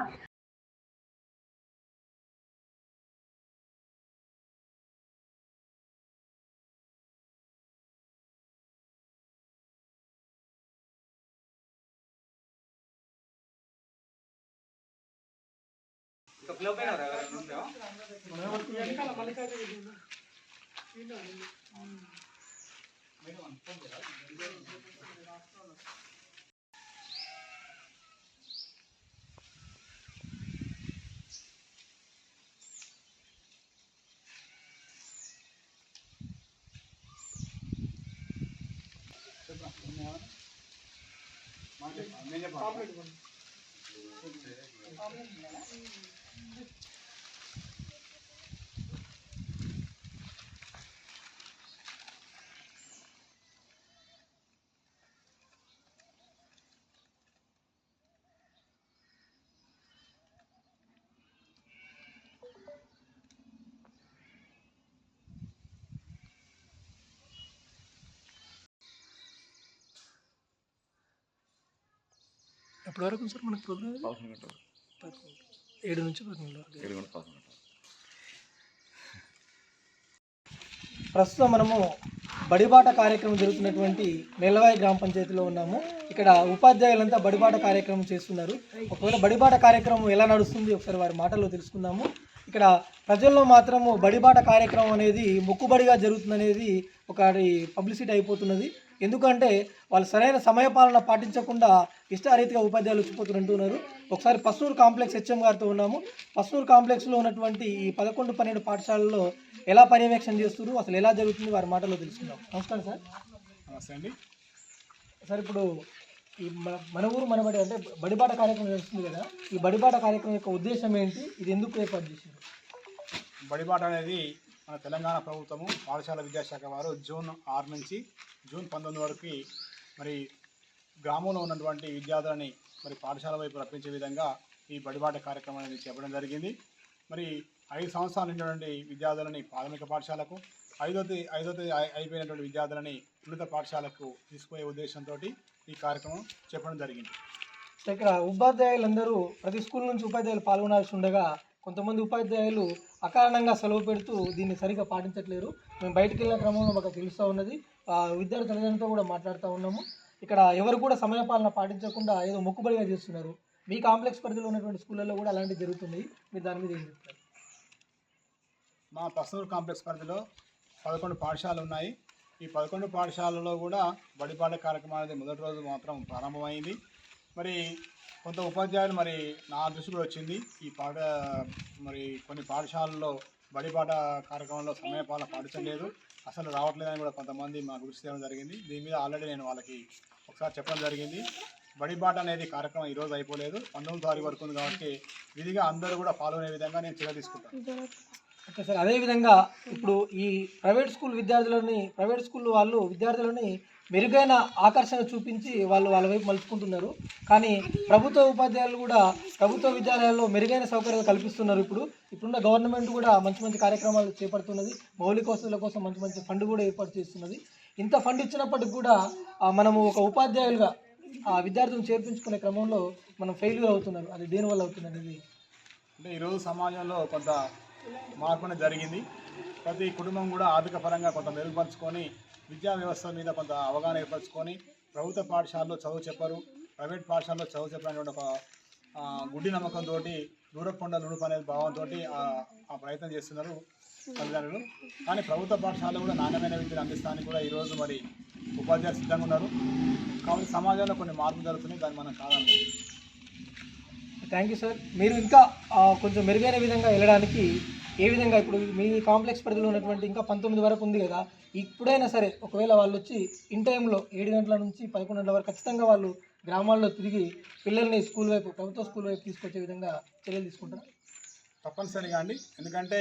ఎప్పటి వరకు సార్ మనకు ప్రోగ్రామ్? 7 నుంచి 11 వరకు. ప్రస్తుతం మనము బడిబాట కార్యక్రమం జరుగుతున్నటువంటి నెల్లవాయి గ్రామ పంచాయతీలో ఉన్నాము. ఇక్కడ ఉపాధ్యాయులంతా బడిబాట కార్యక్రమం చేస్తున్నారు. ఒకవేళ బడిబాట కార్యక్రమం ఎలా నడుస్తుంది ఒకసారి వారి మాటల్లో తెలుసుకుందాము. ఇక్కడ ప్రజల్లో మాత్రము బడిబాట కార్యక్రమం అనేది మొక్కుబడిగా జరుగుతుందనేది ఒకటి పబ్లిసిటీ అయిపోతున్నది. ఎందుకంటే వాళ్ళు సరైన సమయపాలన పాటించకుండా ఇష్టారీతిగా ఉపాధ్యాయులు వచ్చిపోతుంటున్నారు. ఒకసారి పస్నూరు కాంప్లెక్స్ హెచ్ఎం గారితో ఉన్నాము. పస్నూరు కాంప్లెక్స్లో ఉన్నటువంటి ఈ 11-12 పాఠశాలల్లో ఎలా పర్యవేక్షణ చేస్తున్నారు, అసలు ఎలా జరుగుతుంది వారి మాటల్లో తెలుసుకుందాం. నమస్కారం సార్. నమస్తే అండి సార్. ఇప్పుడు ఈ మన ఊరు మనబడి అంటే బడిబాట కార్యక్రమం జరుగుతుంది కదా, ఈ బడిబాట కార్యక్రమం యొక్క ఉద్దేశం ఏంటి, ఇది ఎందుకు ఏర్పాటు చేశారు? బడిబాట అనేది మన తెలంగాణ ప్రభుత్వము పాఠశాల విద్యాశాఖ వారు జూన్ 6 నుంచి జూన్ 19 వరకు మరి గ్రామంలో ఉన్నటువంటి విద్యార్థులని మరి పాఠశాల వైపు రప్పించే విధంగా ఈ బడిబాట కార్యక్రమం అనేది చేపట్టడం జరిగింది. మరి 5 సంవత్సరాలు ఉన్నటువంటి విద్యార్థులని ప్రాథమిక పాఠశాలకు, ఐదోది అయిపోయినటువంటి విద్యార్థులని ఉన్నత పాఠశాలకు తీసుకునే ఉద్దేశంతో ఈ కార్యక్రమం చేపట్టడం జరిగింది. ఇక్కడ ఉపాధ్యాయులందరూ ప్రతి స్కూల్ నుంచి ఉపాధ్యాయులు పాల్గొనాల్సి ఉండగా కొంతమంది ఉపాధ్యాయులు అకారణంగా సెలవు పెడుతూ దీన్ని సరిగ్గా పాటించట్లేరు. మేము బయటికి వెళ్ళిన క్రమంలో మాకు తెలుస్తూ ఉన్నది. విద్యార్థి తల్లిదండ్రులతో కూడా మాట్లాడుతూ ఉన్నాము. ఇక్కడ ఎవరు కూడా సమయపాలన పాటించకుండా ఏదో మొక్కుబడిగా చేస్తున్నారు. మీ కాంప్లెక్స్ పరిధిలో ఉన్నటువంటి స్కూళ్ళల్లో కూడా అలాంటివి జరుగుతున్నాయి. మీరు దాని మీద ఏం చెప్తారు? మా పస్నూరు కాంప్లెక్స్ పరిధిలో 11 పాఠశాలలు ఉన్నాయి. ఈ 11 పాఠశాలలో కూడా బడిపాట కార్యక్రమం అనేది మొదటి రోజు మాత్రం ప్రారంభమైంది. మరి కొంత ఉపాధ్యాయులు మరి నా దృష్టికి వచ్చింది, ఈ మరి కొన్ని పాఠశాలల్లో బడిపాట కార్యక్రమంలో సమయపాలన పాటించలేదు, అసలు రావట్లేదని కూడా కొంతమంది మాకు దృష్టి తేవడం జరిగింది. దీని మీద ఆల్రెడీ నేను వాళ్ళకి ఒకసారి చెప్పడం జరిగింది. బడిబాట అనేది కార్యక్రమం ఈరోజు అయిపోలేదు, 19వ తారీఖు వరకు ఉంది కాబట్టి విధిగా అందరూ కూడా పాల్గొనే విధంగా నేను చర్య తీసుకుంటాను. Okay sir. అదేవిధంగా ఇప్పుడు ఈ ప్రైవేట్ స్కూల్ విద్యార్థులని మెరుగైన ఆకర్షణ చూపించి వాళ్ళ వైపు మలుచుకుంటున్నారు. కానీ ప్రభుత్వ ఉపాధ్యాయులు కూడా ప్రభుత్వ విద్యాలయాల్లో మెరుగైన సౌకర్యాలు కల్పిస్తున్నారు. ఇప్పుడున్న గవర్నమెంట్ కూడా మంచి కార్యక్రమాలు చేపడుతున్నది. మౌలిక వసతుల కోసం మంచి ఫండ్ కూడా ఏర్పాటు చేస్తున్నది. ఇంత ఫండ్ ఇచ్చినప్పటికి కూడా మనము ఒక ఉపాధ్యాయులుగా ఆ విద్యార్థులను చేర్పించుకునే క్రమంలో మనం ఫెయిల్యూర్ అవుతున్నారు. అది దేనివల్ల అవుతుంది అనేది అంటే ఈరోజు సమాజంలో కొంత మార్పు అనేది జరిగింది. ప్రతి కుటుంబం కూడా ఆర్థిక పరంగా కొంత మెరుగుపరుచుకొని విద్యా వ్యవస్థ మీద కొంత అవగాహన ఏర్పరచుకొని ప్రభుత్వ పాఠశాలలో చదువు చెప్పరు, ప్రైవేట్ పాఠశాలలో చదువు చెప్పినటువంటి ఒక గుడ్డి నమ్మకంతో దూరకొండ నుడుపు అనే భావంతో ఆ ప్రయత్నం చేస్తున్నారు తల్లిదండ్రులు. కానీ ప్రభుత్వ పాఠశాలలో కూడా నాణ్యమైన విద్యను అందిస్తానికి కూడా ఈరోజు మరి ఉపాధ్యాయులు సిద్ధంగా ఉన్నారు. కాబట్టి సమాజంలో కొన్ని మార్పులు జరుగుతున్నాయి, దాన్ని మనం కాదండి. Thank you sir. మీరు ఇంకా కొంచెం మెరుగైన విధంగా వెళ్ళడానికి ఏ విధంగా ఇప్పుడు మీ కాంప్లెక్స్ పరిధిలో ఉన్నటువంటి ఇంకా 19 వరకు ఉంది కదా, ఇప్పుడైనా సరే ఒకవేళ వాళ్ళు వచ్చి ఇన్ టైంలో 7 గంటల నుంచి 11 గంటల వరకు ఖచ్చితంగా వాళ్ళు గ్రామాల్లో తిరిగి పిల్లల్ని ప్రభుత్వ స్కూల్ వైపు తీసుకొచ్చే విధంగా చర్యలు తీసుకుంటారు? తప్పనిసరిగా అండి. ఎందుకంటే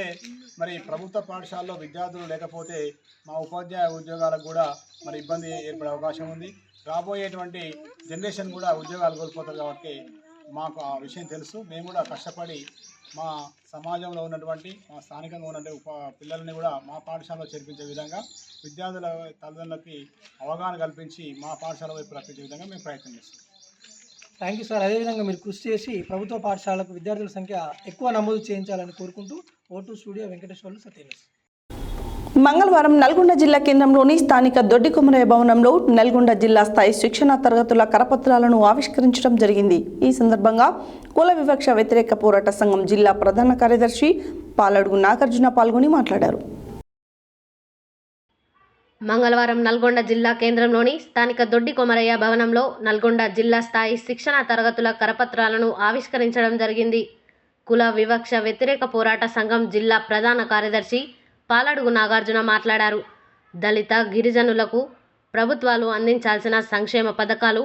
మరి ప్రభుత్వ పాఠశాలలో విద్యార్థులు లేకపోతే మా ఉపాధ్యాయ ఉద్యోగాలకు కూడా మరి ఇబ్బంది ఏర్పడే అవకాశం ఉంది. రాబోయేటువంటి జనరేషన్ కూడా ఉద్యోగాలు కోల్పోతారు కాబట్టి మాకు ఆ విషయం తెలుసు. మేము కూడా కష్టపడి మా సమాజంలో ఉన్నటువంటి మా స్థానికంగా ఉన్నటువంటి పిల్లల్ని కూడా మా పాఠశాలలో చేర్పించే విధంగా విద్యార్థుల తల్లిదండ్రులకి అవగాహన కల్పించి మా పాఠశాల వైపు రప్పించే విధంగా మేము ప్రయత్నం చేస్తాం. Thank you sir. అదేవిధంగా మీరు కృషి చేసి ప్రభుత్వ పాఠశాలకు విద్యార్థుల సంఖ్య ఎక్కువ నమోదు చేయించాలని కోరుకుంటూ ఓటు స్టూడియో వెంకటేశ్వర్లు సత్యనేష్. మంగళవారం నల్గొండ జిల్లా కేంద్రంలోని స్థానిక దొడ్డికుమరయ్య భవనంలో నల్గొండ జిల్లా స్థాయి శిక్షణ తరగతుల కరపత్రాలను ఆవిష్కరించడం జరిగింది. ఈ సందర్భంగా కుల వివక్ష వ్యతిరేక పోరాట సంఘం జిల్లా ప్రధాన కార్యదర్శి పాలడుగు నాగార్జున పాల్గొని మాట్లాడారు. మంగళవారం నల్గొండ జిల్లా కేంద్రంలోని స్థానిక దొడ్డి కొమరయ్య భవనంలో నల్గొండ జిల్లా స్థాయి శిక్షణ తరగతుల కరపత్రాలను ఆవిష్కరించడం జరిగింది. కుల వివక్ష వ్యతిరేక పోరాట సంఘం జిల్లా ప్రధాన కార్యదర్శి పాలడుగు నాగార్జున మాట్లాడారు. దళిత గిరిజనులకు ప్రభుత్వాలు అందించాల్సిన సంక్షేమ పథకాలు,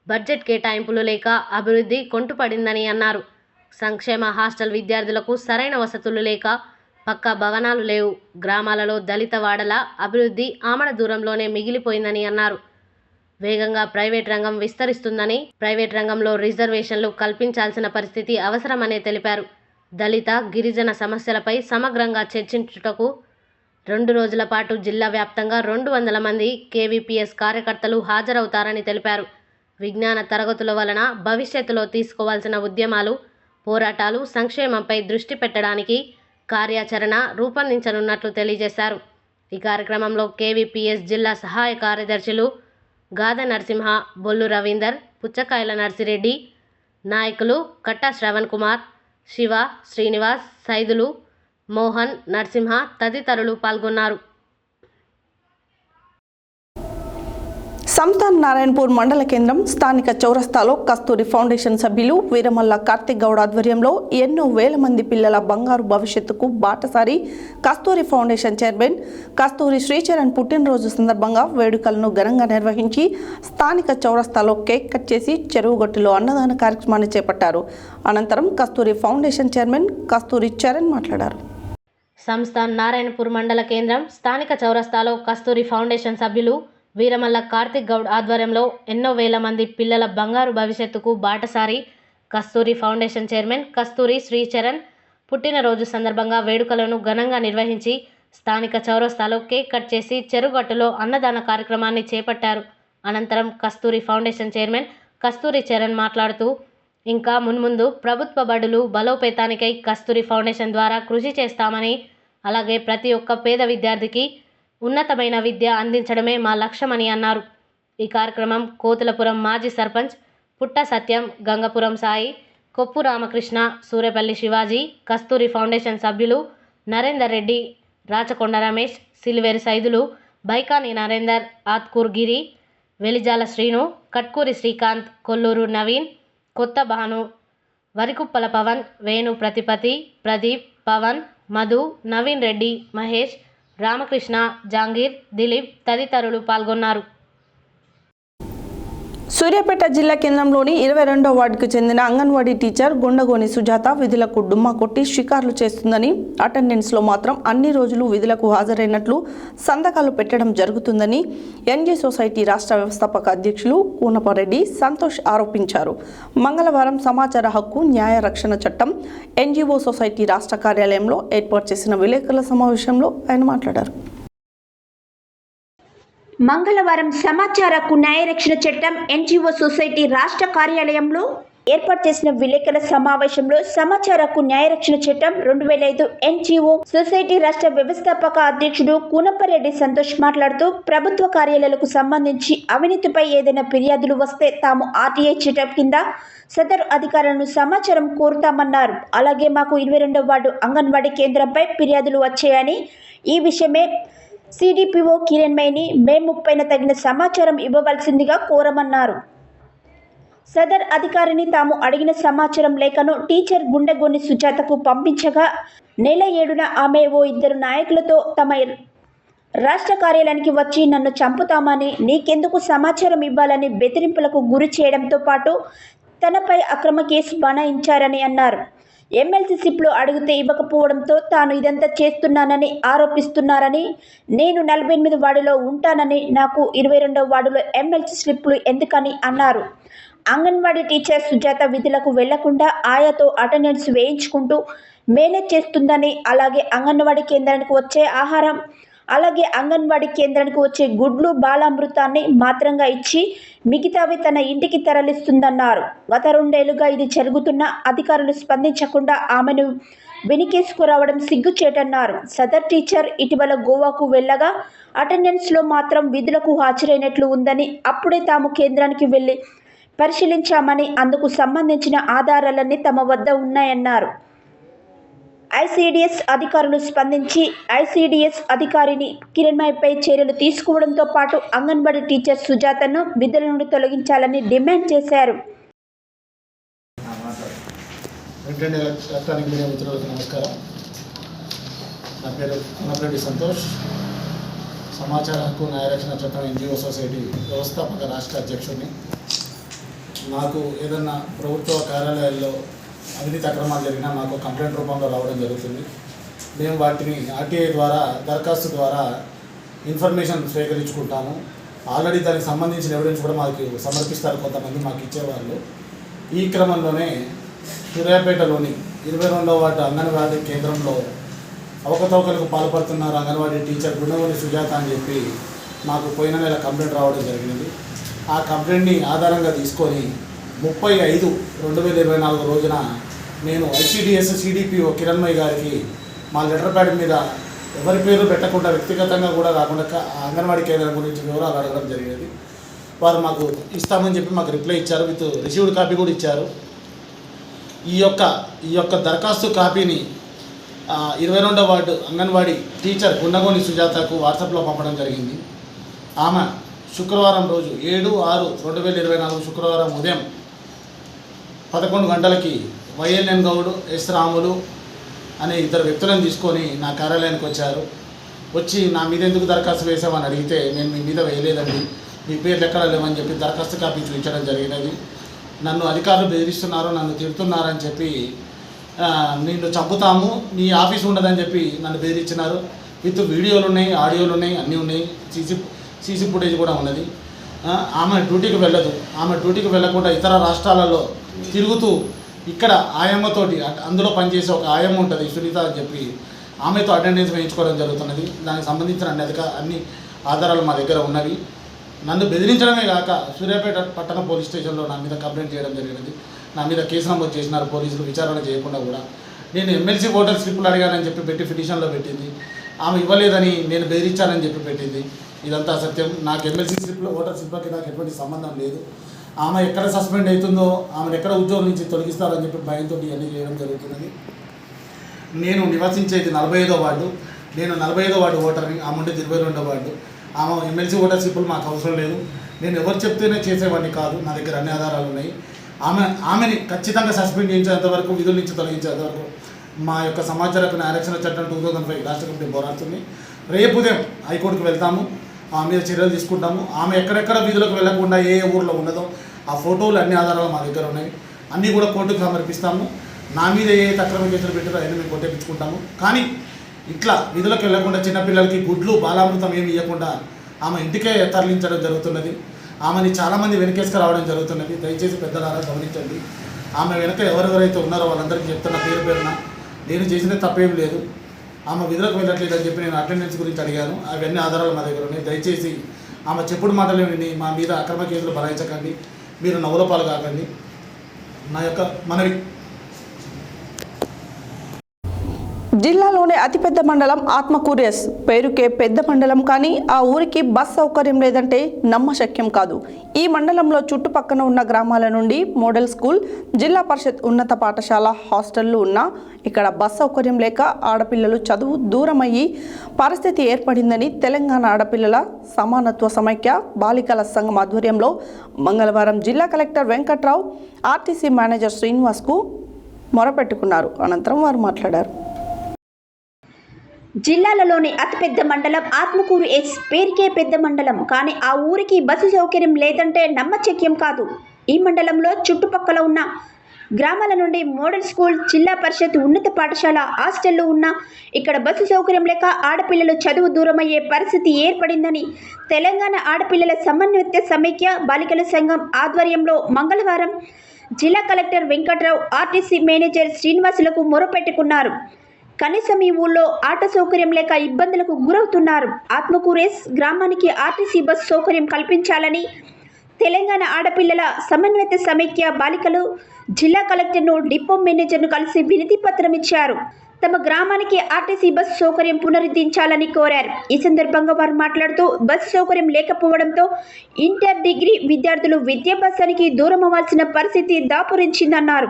బడ్జెట్ కేటాయింపులు లేక అభివృద్ధి కొంటుపడిందని అన్నారు. సంక్షేమ హాస్టల్ విద్యార్థులకు సరైన వసతులు లేక పక్కా భవనాలు లేవు. గ్రామాలలో దళిత వాడల అభివృద్ధి ఆమడ దూరంలోనే మిగిలిపోయిందని అన్నారు. వేగంగా ప్రైవేట్ రంగం విస్తరిస్తుందని, ప్రైవేట్ రంగంలో రిజర్వేషన్లు కల్పించాల్సిన పరిస్థితి అవసరమని తెలిపారు. దళిత గిరిజన సమస్యలపై సమగ్రంగా చర్చించుటకు 2 రోజుల పాటు జిల్లా వ్యాప్తంగా 200 మంది కేవీపీఎస్ కార్యకర్తలు హాజరవుతారని తెలిపారు. విజ్ఞాన తరగతుల వలన భవిష్యత్తులో తీసుకోవాల్సిన ఉద్యమాలు, పోరాటాలు, సంక్షేమంపై దృష్టి పెట్టడానికి కార్యాచరణ రూపొందించనున్నట్లు తెలియజేశారు. ఈ కార్యక్రమంలో కేవీపీఎస్ జిల్లా సహాయ కార్యదర్శులు గాద నరసింహ, బొల్లు రవీందర్, పుచ్చకాయల నర్సిరెడ్డి, నాయకులు కట్టా శ్రవణ్ కుమార్, శివ, శ్రీనివాస్, సైదులు, మోహన్, నరసింహ తదితరులు పాల్గొన్నారు. సంతాన్ నారాయణపూర్ మండల కేంద్రం స్థానిక చౌరస్తాలో కస్తూరి ఫౌండేషన్ సభ్యులు వీరమల్ల కార్తిక్ గౌడ్ ఆధ్వర్యంలో ఎన్నో వేల మంది పిల్లల బంగారు భవిష్యత్తుకు బాటసారి కస్తూరి ఫౌండేషన్ చైర్మన్ కస్తూరి శ్రీచరణ్ పుట్టినరోజు సందర్భంగా వేడుకలను ఘనంగా నిర్వహించి స్థానిక చౌరస్తాలో కేక్ కట్ చేసి చెరువుగట్టులో అన్నదాన కార్యక్రమాన్ని చేపట్టారు. అనంతరం కస్తూరి ఫౌండేషన్ చైర్మన్ కస్తూరి చరణ్ మాట్లాడారు. సంస్థాన్ నారాయణపూర్ మండల కేంద్రం స్థానిక చౌరస్తాలో కస్తూరి ఫౌండేషన్ సభ్యులు వీరమల్ల కార్తిక్ గౌడ్ ఆధ్వర్యంలో ఎన్నో వేల మంది పిల్లల బంగారు భవిష్యత్తుకు బాటసారి కస్తూరి ఫౌండేషన్ చైర్మన్ కస్తూరి శ్రీచరణ్ పుట్టినరోజు సందర్భంగా వేడుకలను ఘనంగా నిర్వహించి స్థానిక చౌరస్తాలో కేక్ కట్ చేసి చెరుగట్టులో అన్నదాన కార్యక్రమాన్ని చేపట్టారు. అనంతరం కస్తూరి ఫౌండేషన్ చైర్మన్ కస్తూరి చరణ్ మాట్లాడుతూ ఇంకా మున్ముందు ప్రభుత్వ బడులు బలోపేతానికై కస్తూరి ఫౌండేషన్ ద్వారా కృషి చేస్తామని, అలాగే ప్రతి ఒక్క పేద విద్యార్థికి ఉన్నతమైన విద్య అందించడమే మా లక్ష్యమని అన్నారు. ఈ కార్యక్రమం కోతులపురం మాజీ సర్పంచ్ పుట్ట సత్యం, గంగపురం సాయి, కొప్పు రామకృష్ణ, సూర్యపల్లి శివాజీ, కస్తూరి ఫౌండేషన్ సభ్యులు నరేందర్ రెడ్డి, రాచకొండ రమేష్, సిల్వేరు సైదులు, బైకాని నరేందర్, ఆత్కూర్ గిరి, వెలిజాల శ్రీను, కట్కూరి శ్రీకాంత్, కొల్లూరు నవీన్, కొత్త భాను, వరికుప్పల పవన్, వేణు ప్రతిపతి, ప్రదీప్, పవన్, మధు, నవీన్ రెడ్డి, మహేష్, రామకృష్ణ, జాంగీర్, దిలీప్ తదితరులు పాల్గొన్నారు. సూర్యాపేట జిల్లా కేంద్రంలోని 22వ వార్డుకు చెందిన అంగన్వాడీ టీచర్ గుండగోని సుజాత విధులకు డుమ్మా కొట్టి షికార్లు చేస్తుందని, అటెండెన్స్లో మాత్రం అన్ని రోజులు విధులకు హాజరైనట్లు సంతకాలు పెట్టడం జరుగుతుందని ఎన్జీ సొసైటీ రాష్ట్ర వ్యవస్థాపక అధ్యక్షులు కూనపరెడ్డి సంతోష్ ఆరోపించారు. మంగళవారం సమాచార హక్కు న్యాయ రక్షణ చట్టం ఎన్జీఓ సొసైటీ రాష్ట్ర కార్యాలయంలో ఏర్పాటు చేసిన విలేకరుల సమావేశంలో ఆయన మాట్లాడారు. మంగళవారం సమాచార హక్కు న్యాయరక్షణ చట్టం ఎన్జీఓ సొసైటీ రాష్ట్ర కార్యాలయంలో ఏర్పాటు చేసిన విలేకరుల సమావేశంలో సమాచార హక్కు న్యాయరక్షణ చట్టం 2005 ఎన్జీఓ సొసైటీ రాష్ట్ర వ్యవస్థాపక అధ్యక్షుడు కూనపరెడ్డి సంతోష్ మాట్లాడుతూ ప్రభుత్వ కార్యాలయాలకు సంబంధించి అవినీతిపై ఏదైనా ఫిర్యాదులు వస్తే తాము ఆర్టీఐ చట్టం కింద సదరు అధికారులను సమాచారం కోరుతామన్నారు. అలాగే మాకు 22వ వార్డు అంగన్వాడీ కేంద్రంపై ఫిర్యాదులు వచ్చాయని, ఈ విషయమే సిడిపిఓ కిరణ్మయిని మే 30న తగిన సమాచారం ఇవ్వవలసిందిగా కోరమన్నారు. సదర్ అధికారిని తాము అడిగిన సమాచారం లేఖను టీచర్ గుండెగోని సుజాతకు పంపించగా నెల 7న ఆమె ఓ 2 నాయకులతో తమ రాష్ట్ర కార్యాలయానికి వచ్చి నన్ను చంపుతామని, నీకెందుకు సమాచారం ఇవ్వాలని బెదిరింపులకు గురి చేయడంతో పాటు తనపై అక్రమ కేసు బనాయించారని అన్నారు. ఎమ్మెల్సీ స్లిప్లు అడిగితే ఇవ్వకపోవడంతో తాను ఇదంతా చేస్తున్నానని ఆరోపిస్తున్నారని, నేను 48 వార్డులో ఉంటానని నాకు 22వ వార్డులో ఎమ్మెల్సీ స్లిప్లు ఎందుకని అన్నారు. అంగన్వాడీ టీచర్ సుజాత విధులకు వెళ్లకుండా ఆయాతో అటెండెన్స్ వేయించుకుంటూ మేనేజ్ చేస్తుందని, అలాగే అంగన్వాడీ కేంద్రానికి వచ్చే ఆహారం, అలాగే అంగన్వాడీ కేంద్రానికి వచ్చే గుడ్లు బాలామృతాన్ని మాత్రంగా ఇచ్చి మిగతావి తన ఇంటికి తరలిస్తుందన్నారు. గత 2 ఏళ్లుగా ఇది జరుగుతున్న అధికారులు స్పందించకుండా ఆమెను వెనకేసుకురావడం సిగ్గుచేటన్నారు. సదర్ టీచర్ ఇటీవల గోవాకు వెళ్లగా అటెండెన్స్లో మాత్రం విధులకు హాజరైనట్లు ఉందని, అప్పుడే తాము కేంద్రానికి వెళ్లి పరిశీలించామని, అందుకు సంబంధించిన ఆధారాలన్నీ తమ వద్ద ఉన్నాయన్నారు. ఐసీడీఎస్ అధికారులు స్పందించి ఐసీడీఎస్ అధికారిని కిరణ్మయిపై చర్యలు తీసుకోవడంతో పాటు అంగన్వాడీ టీచర్ సుజాతను విధుల నుండి తొలగించాలని డిమాండ్ చేశారు. ఎలక్ట్రానిక్ మీడియా మిత్రులకు నమస్కారం. నా పేరు కొనపరెడ్డి సంతోష్, సమాచార హక్కు న్యాయరక్షణ చట్టం ఎన్జిఓ సొసైటీ వ్యవస్థాపక రాష్ట్ర అధ్యక్షుడిని. నాకు ఏదన్నా ప్రభుత్వ కార్యాలయాల్లో అవినీతి అక్రమాలు జరిగినా మాకు కంప్లైంట్ రూపంలో రావడం జరుగుతుంది. మేము వాటిని ఆర్టీఐ ద్వారా దరఖాస్తు ద్వారా ఇన్ఫర్మేషన్ స్వీకరించుకుంటాము. ఆల్రెడీ దానికి సంబంధించిన ఎవిడెన్స్ కూడా మాకు సమర్పిస్తారు కొంతమంది మాకు ఇచ్చేవాళ్ళు. ఈ క్రమంలోనే సూర్యాపేటలోని 22వ వార్డు అంగన్వాడీ కేంద్రంలో అవకతవకలకు పాల్పడుతున్నారు అంగన్వాడీ టీచర్ గుండవల్లి సుజాత అని చెప్పి మాకు పోయిన నెల కంప్లైంట్ రావడం జరిగింది. ఆ కంప్లైంట్ని ఆధారంగా తీసుకొని 30/5/2024 రోజున నేను ఐసీడీఎస్ సిడిపిఓ కిరణ్మయి గారికి మా లెటర్ ప్యాడ్ మీద ఎవరి పేరు పెట్టకుండా వ్యక్తిగతంగా కూడా కాకుండా అంగన్వాడీ కేంద్రం గురించి వివరాలు అడగడం జరిగేది. వారు మాకు ఇస్తామని చెప్పి మాకు రిప్లై ఇచ్చారు, విత్ రిసీవ్డ్ కాపీ కూడా ఇచ్చారు. ఈ యొక్క దరఖాస్తు కాపీని 22వ వార్డు అంగన్వాడీ టీచర్ గుండగోని సుజాతకు వాట్సాప్లో పంపడం జరిగింది. ఆమె శుక్రవారం రోజు 7/6/2024 శుక్రవారం ఉదయం 11 గంటలకి వైఎల్ఎన్ గౌడ్, ఎస్ రాములు అనే 2 వ్యక్తులను తీసుకొని నా కార్యాలయానికి వచ్చారు. వచ్చి నా మీద ఎందుకు దరఖాస్తు వేసామని అడిగితే, నేను మీ మీద వేయలేదండి, మీ పేర్లు ఎక్కడ లేవని చెప్పి దరఖాస్తు కాపీ చూపించడం జరిగినది. నన్ను అధికారులు బెదిరిస్తున్నారు, నన్ను తిడుతున్నారని చెప్పి, నిన్ను చంపుతాము, నీ ఆఫీస్ ఉండదని చెప్పి నన్ను బెదిరించినారు. విత్ వీడియోలు ఉన్నాయి, ఆడియోలు ఉన్నాయి, అన్నీ ఉన్నాయి, సీసీ ఫుటేజ్ కూడా ఉన్నది. ఆమె డ్యూటీకి వెళ్ళదు. ఆమె డ్యూటీకి వెళ్ళకుండా ఇతర రాష్ట్రాలలో తిరుగుతూ ఇక్కడ ఆయమ్మతోటి, అందులో పనిచేసే ఒక ఆయమ్మ ఉంటుంది సునీత అని చెప్పి, ఆమెతో అటెండెన్స్ వేయించుకోవడం జరుగుతున్నది. దానికి సంబంధించిన అన్ని ఆధారాలు మా దగ్గర ఉన్నవి. నన్ను బెదిరించడమే కాక సూర్యాపేట పట్టణ పోలీస్ స్టేషన్లో నా మీద కంప్లైంట్ చేయడం జరిగినది. నా మీద కేసు నమోదు చేసినారు పోలీసులు, విచారణ చేయకుండా కూడా. నేను ఎమ్మెల్సీ ఓటర్ స్లిప్పులు అడిగానని చెప్పి పెట్టి పిటిషన్లో పెట్టింది. ఆమె ఇవ్వలేదని నేను బెదిరించానని చెప్పి పెట్టింది. ఇదంతా అసత్యం. నాకు ఎమ్మెల్సీ స్లిప్లో ఓటర్ స్లిప్లకి నాకు ఎటువంటి సంబంధం లేదు. ఆమె ఎక్కడ సస్పెండ్ అవుతుందో, ఆమెను ఎక్కడ ఉద్యోగం నుంచి తొలగిస్తారని చెప్పి భయంతో ఇవన్నీ చేయడం జరుగుతున్నది. నేను నివసించేది 45వ వార్డు. నేను 45వ వార్డు ఓటర్ని, ఆమె ఉండేది 22వ వార్డు. ఆమె ఎమ్మెల్సీ ఓటర్ స్లిప్పులు మాకు అవసరం లేదు. నేను ఎవరు చెప్తేనే చేసేవాడిని కాదు. నా దగ్గర అన్ని ఆధారాలు ఉన్నాయి. ఆమెని ఖచ్చితంగా సస్పెండ్ చేయించేంత వరకు, విధుల నుంచి తొలగించేంత వరకు మా యొక్క సమాచార హక్కు న్యాయరక్షణ చట్టం 2005 రాష్ట్ర కమిటీ పోరాడుతుంది. రేపు ఉదయం హైకోర్టుకు వెళ్తాము, ఆమె మీద చర్యలు తీసుకుంటాము. ఆమె ఎక్కడెక్కడ విధులకు వెళ్లకుండా ఏ ఊర్లో ఉన్నదో ఆ ఫోటోలు, అన్ని ఆధారాలు మా దగ్గర ఉన్నాయి. అన్నీ కూడా కోర్టుకు సమర్పిస్తాము. నా మీద ఏ తక్రమ కేసులు పెట్టారో అవన్నీ మేము కొట్టేపించుకుంటాము. కానీ ఇట్లా విధులకు వెళ్లకుండా చిన్నపిల్లలకి గుడ్లు బాలామృతం ఏమి ఇవ్వకుండా ఆమె ఇంటికే తరలించడం జరుగుతున్నది. ఆమెని చాలామంది వెనకేసుకు రావడం జరుగుతున్నది. దయచేసి పెద్దలారా గమనించండి. ఆమె వెనక ఎవరెవరైతే ఉన్నారో వాళ్ళందరికీ చెప్తున్న పేరున, నేను చేసిన తప్పేం లేదు. ఆమె విధులకు వెళ్ళట్లేదు అని చెప్పి నేను అటెండెన్స్ గురించి అడిగాను. అవన్నీ ఆధారాలు మా దగ్గర ఉన్నాయి. దయచేసి ఆమె చెప్పుడు మాటలు విని మా మీద అక్రమ కేసులు బనాయించకండి, మీరు నవ్వుల పాలు కాకండి. నా యొక్క మనవి. జిల్లాలోనే అతిపెద్ద మండలం ఆత్మకూరు ఎస్. పేరుకే పెద్ద మండలం, కానీ ఆ ఊరికి బస్ సౌకర్యం లేదంటే నమ్మశక్యం కాదు. ఈ మండలంలో చుట్టుపక్కన ఉన్న గ్రామాల నుండి మోడల్ స్కూల్, జిల్లా పరిషత్ ఉన్నత పాఠశాల, హాస్టళ్లు ఉన్నా ఇక్కడ బస్ సౌకర్యం లేక ఆడపిల్లలు చదువు దూరమయ్యి పరిస్థితి ఏర్పడిందని తెలంగాణ ఆడపిల్లల సమానత్వ సమైక్య బాలికల సంఘం ఆధ్వర్యంలో మంగళవారం జిల్లా కలెక్టర్ వెంకట్రావు, ఆర్టీసీ మేనేజర్ శ్రీనివాస్కు మొరపెట్టుకున్నారు. అనంతరం వారు మాట్లాడారు. జిల్లాలలోని అతిపెద్ద మండలం ఆత్మకూరు ఎస్. పేరుకే పెద్ద మండలం, కానీ ఆ ఊరికి బస్సు సౌకర్యం లేదంటే నమ్మశక్యం కాదు. ఈ మండలంలో చుట్టుపక్కల ఉన్న గ్రామాల నుండి మోడల్ స్కూల్, జిల్లా పరిషత్ ఉన్నత పాఠశాల హాస్టళ్లు ఉన్న ఇక్కడ బస్సు సౌకర్యం లేక ఆడపిల్లలు చదువు దూరమయ్యే పరిస్థితి ఏర్పడిందని తెలంగాణ ఆడపిల్లల సమన్వయ సమైక్య బాలికల సంఘం ఆధ్వర్యంలో మంగళవారం జిల్లా కలెక్టర్ వెంకట్రావు, ఆర్టీసీ మేనేజర్ శ్రీనివాసులకు మొరపెట్టుకున్నారు. కనీసం ఈ ఊళ్ళో ఆటో సౌకర్యం లేక ఇబ్బందులకు గురవుతున్నారు. ఆత్మకూరేస్ గ్రామానికి ఆర్టీసీ బస్ సౌకర్యం కల్పించాలని తెలంగాణ ఆడపిల్లల సమన్వయ సమైక్య బాలికలు జిల్లా కలెక్టర్ను, డిపో మేనేజర్ను కలిసి వినతి పత్రం ఇచ్చారు. తమ గ్రామానికి ఆర్టీసీ బస్ సౌకర్యం పునరుద్ధరించాలని కోరారు. ఈ సందర్భంగా వారు మాట్లాడుతూ బస్ సౌకర్యం లేకపోవడంతో ఇంటర్, డిగ్రీ విద్యార్థులు విద్యాభ్యాసానికి దూరం అవ్వాల్సిన పరిస్థితి దాపురించిందన్నారు.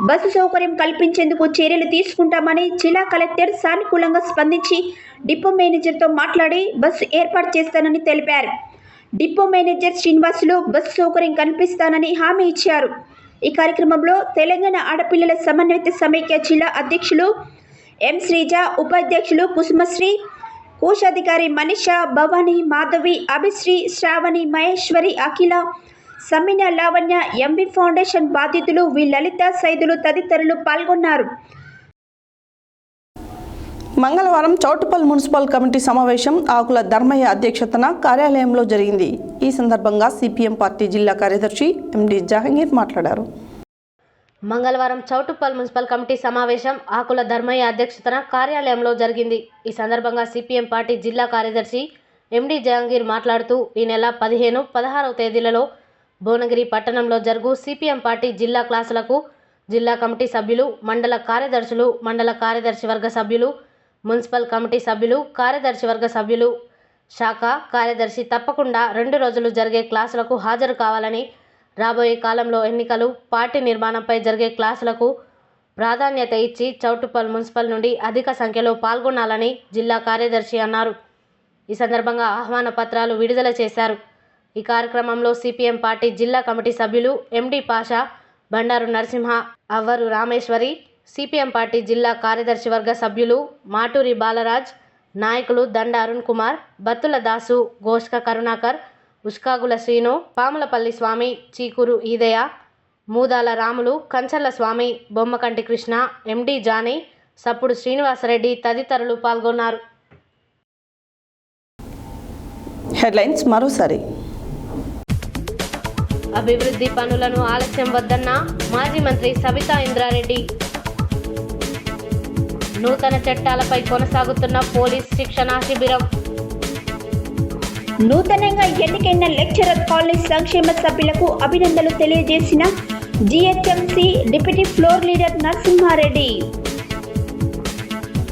బస్సు సౌకర్యం కల్పించేందుకు చర్యలు తీసుకుంటామని జిల్లా కలెక్టర్ సానుకూలంగా స్పందించి డిపో మేనేజర్తో మాట్లాడి బస్సు ఏర్పాటు చేస్తానని తెలిపారు. డిపో మేనేజర్ శ్రీనివాసులు బస్సు సౌకర్యం కల్పిస్తానని హామీ ఇచ్చారు. ఈ కార్యక్రమంలో తెలంగాణ ఆడపిల్లల సమన్వయ సమైక్య జిల్లా అధ్యక్షులు ఎం శ్రీజ, ఉపాధ్యక్షులు కుసుమశ్రీ, కోశాధికారి మనీషా, భవానీ, మాధవి, అభిశ్రీ, శ్రావణి, మహేశ్వరి, అఖిల, సమిన, లావణ్య, ఎంవి ఫౌండేషన్ బాధితులు వి లలిత, సైదులు తదితరులు పాల్గొన్నారు. మంగళవారం చౌటుప్పల్ మున్సిపల్ కమిటీ సమావేశం ఆకుల ధర్మయ్య అధ్యక్షతన కార్యాలయంలో జరిగింది. ఈ సందర్భంగా సిపిఎం పార్టీ జిల్లా కార్యదర్శి ఎండి జహంగీర్ మాట్లాడారు. మంగళవారం చౌటుప్పల్ మున్సిపల్ కమిటీ సమావేశం ఆకుల ధర్మయ్య అధ్యక్షతన కార్యాలయంలో జరిగింది. ఈ సందర్భంగా సిపిఎం పార్టీ జిల్లా కార్యదర్శి ఎండి జహంగీర్ మాట్లాడుతూ ఈ నెల 15, 16వ తేదీలలో భువనగిరి పట్టణంలో జరుగు సిపిఎం పార్టీ జిల్లా క్లాసులకు జిల్లా కమిటీ సభ్యులు, మండల కార్యదర్శులు, మండల కార్యదర్శి వర్గ సభ్యులు, మున్సిపల్ కమిటీ సభ్యులు, కార్యదర్శి వర్గ సభ్యులు, శాఖ కార్యదర్శి తప్పకుండా 2 రోజులు జరిగే క్లాసులకు హాజరు కావాలని, రాబోయే కాలంలో ఎన్నికలు, పార్టీ నిర్మాణంపై జరిగే క్లాసులకు ప్రాధాన్యత ఇచ్చి చౌటుప్పల్ మున్సిపల్ నుండి అధిక సంఖ్యలో పాల్గొనాలని జిల్లా కార్యదర్శి అన్నారు. ఈ సందర్భంగా ఆహ్వాన పత్రాలు విడుదల చేశారు. ఈ కార్యక్రమంలో సిపిఎం పార్టీ జిల్లా కమిటీ సభ్యులు ఎండి పాషా, బండారు నరసింహ, అవ్వరు రామేశ్వరి, సిపిఎం పార్టీ జిల్లా కార్యదర్శి వర్గ సభ్యులు మాటూరి బాలరాజ్, నాయకులు దండ అరుణ్ కుమార్, బత్తుల దాసు, గోష్క కరుణాకర్, ఉష్కాగుల శ్రీను, పాములపల్లి స్వామి, చీకూరు ఈదయ, మూదాల రాములు, కంచర్ల స్వామి, బొమ్మకంటి కృష్ణ, ఎండి జానీ, సప్పుడు శ్రీనివాసరెడ్డి తదితరులు పాల్గొన్నారు. హెడ్లైన్స్ మరోసారి. అభివృద్ధి పనులను ఆలస్యం వద్దన్న మాజీ మంత్రి సబితా ఇంద్రారెడ్డి. నూతన చట్టాలపై కొనసాగుతున్న పోలీస్ శిక్షణా శిబిరం. నూతనంగా ఎన్నికైన లెక్చరర్ కాలేజ్ సంక్షేమ సభ్యులకు అభినందనలు తెలియజేసిన GHMC deputy floor leader Narasimha Reddy.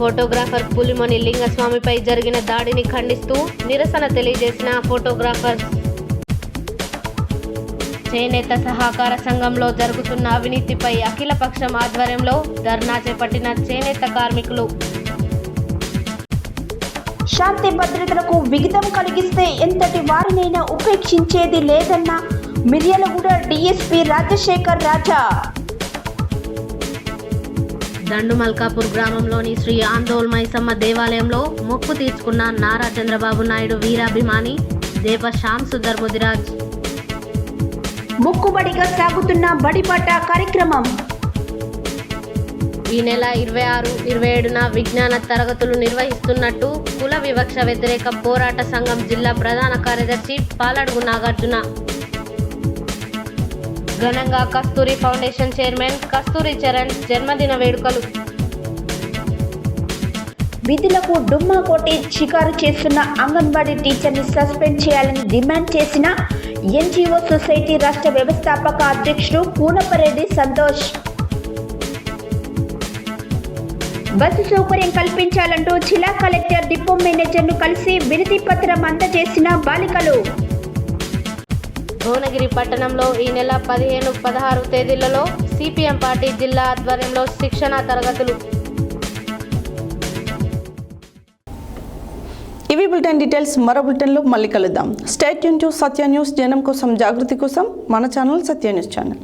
Photographer Pulimani లింగస్వామిపై జరిగిన దాడిని ఖండిస్తూ నిరసన తెలియజేసిన ఫోటోగ్రాఫర్. చేనేత సహకార సంఘంలో జరుగుతున్న అవినీతిపై అఖిలపక్షం ఆధ్వర్యంలో ధర్నా చేపట్టిన చేనేత కార్మికులు. శాంతి భద్రతలకు విఘాతం కలిగిస్తే ఎంతటి వారినైనా ఉపేక్షించేది లేదన్న మిర్యాలగూడ డీఎస్పీ రాజశేఖర్ రాజా. దండుమల్కాపూర్ గ్రామంలోని శ్రీ ఆందోళ్ మైసమ్మ దేవాలయంలో మొక్కు తీర్చుకున్న నారా చంద్రబాబు నాయుడు వీరాభిమాని దేవ శ్యామ్ సుందర్ ముదిరాజ్. మొక్కుబడిగా సాగుతున్న బడిబాట కార్యక్రమం. ఈ నెల 26, 27న విజ్ఞాన తరగతులు నిర్వహిస్తున్నట్టు కుల వివక్ష వ్యతిరేక పోరాట సంఘం జిల్లా ప్రధాన కార్యదర్శి పాలడుగు నాగార్జున. ఘనంగా కస్తూరి ఫౌండేషన్ చైర్మన్ కస్తూరి చరణ్ జన్మదిన వేడుకలు. విధులకు డుమ్మా కొట్టి షికారు చేస్తున్న అంగన్వాడీ టీచర్ని సస్పెండ్ చేయాలని డిమాండ్ చేసిన ఎన్జిఓ సొసైటీ రాష్ట్ర వ్యవస్థాపక అధ్యక్షుడు కూనపరెడ్డి సంతోష్. బస్సు సౌకర్యం కల్పించాలంటూ జిల్లా కలెక్టర్, డిపో మేనేజర్ను కలిసి వినతి పత్రం అందజేసిన బాలికలు. భువనగిరి పట్టణంలో ఈ నెల 15, 16 తేదీలలో సిపిఎం పార్టీ జిల్లా ఆధ్వర్యంలో శిక్షణా తరగతులు. ఇవి బులెటిన్ డీటెయిల్స్. మరో బులెటిన్లో మళ్ళీ కలుద్దాం. Stay tune to Satya news. జనం కోసం, జాగృతి కోసం మన ఛానల్ సత్య న్యూస్ ఛానల్.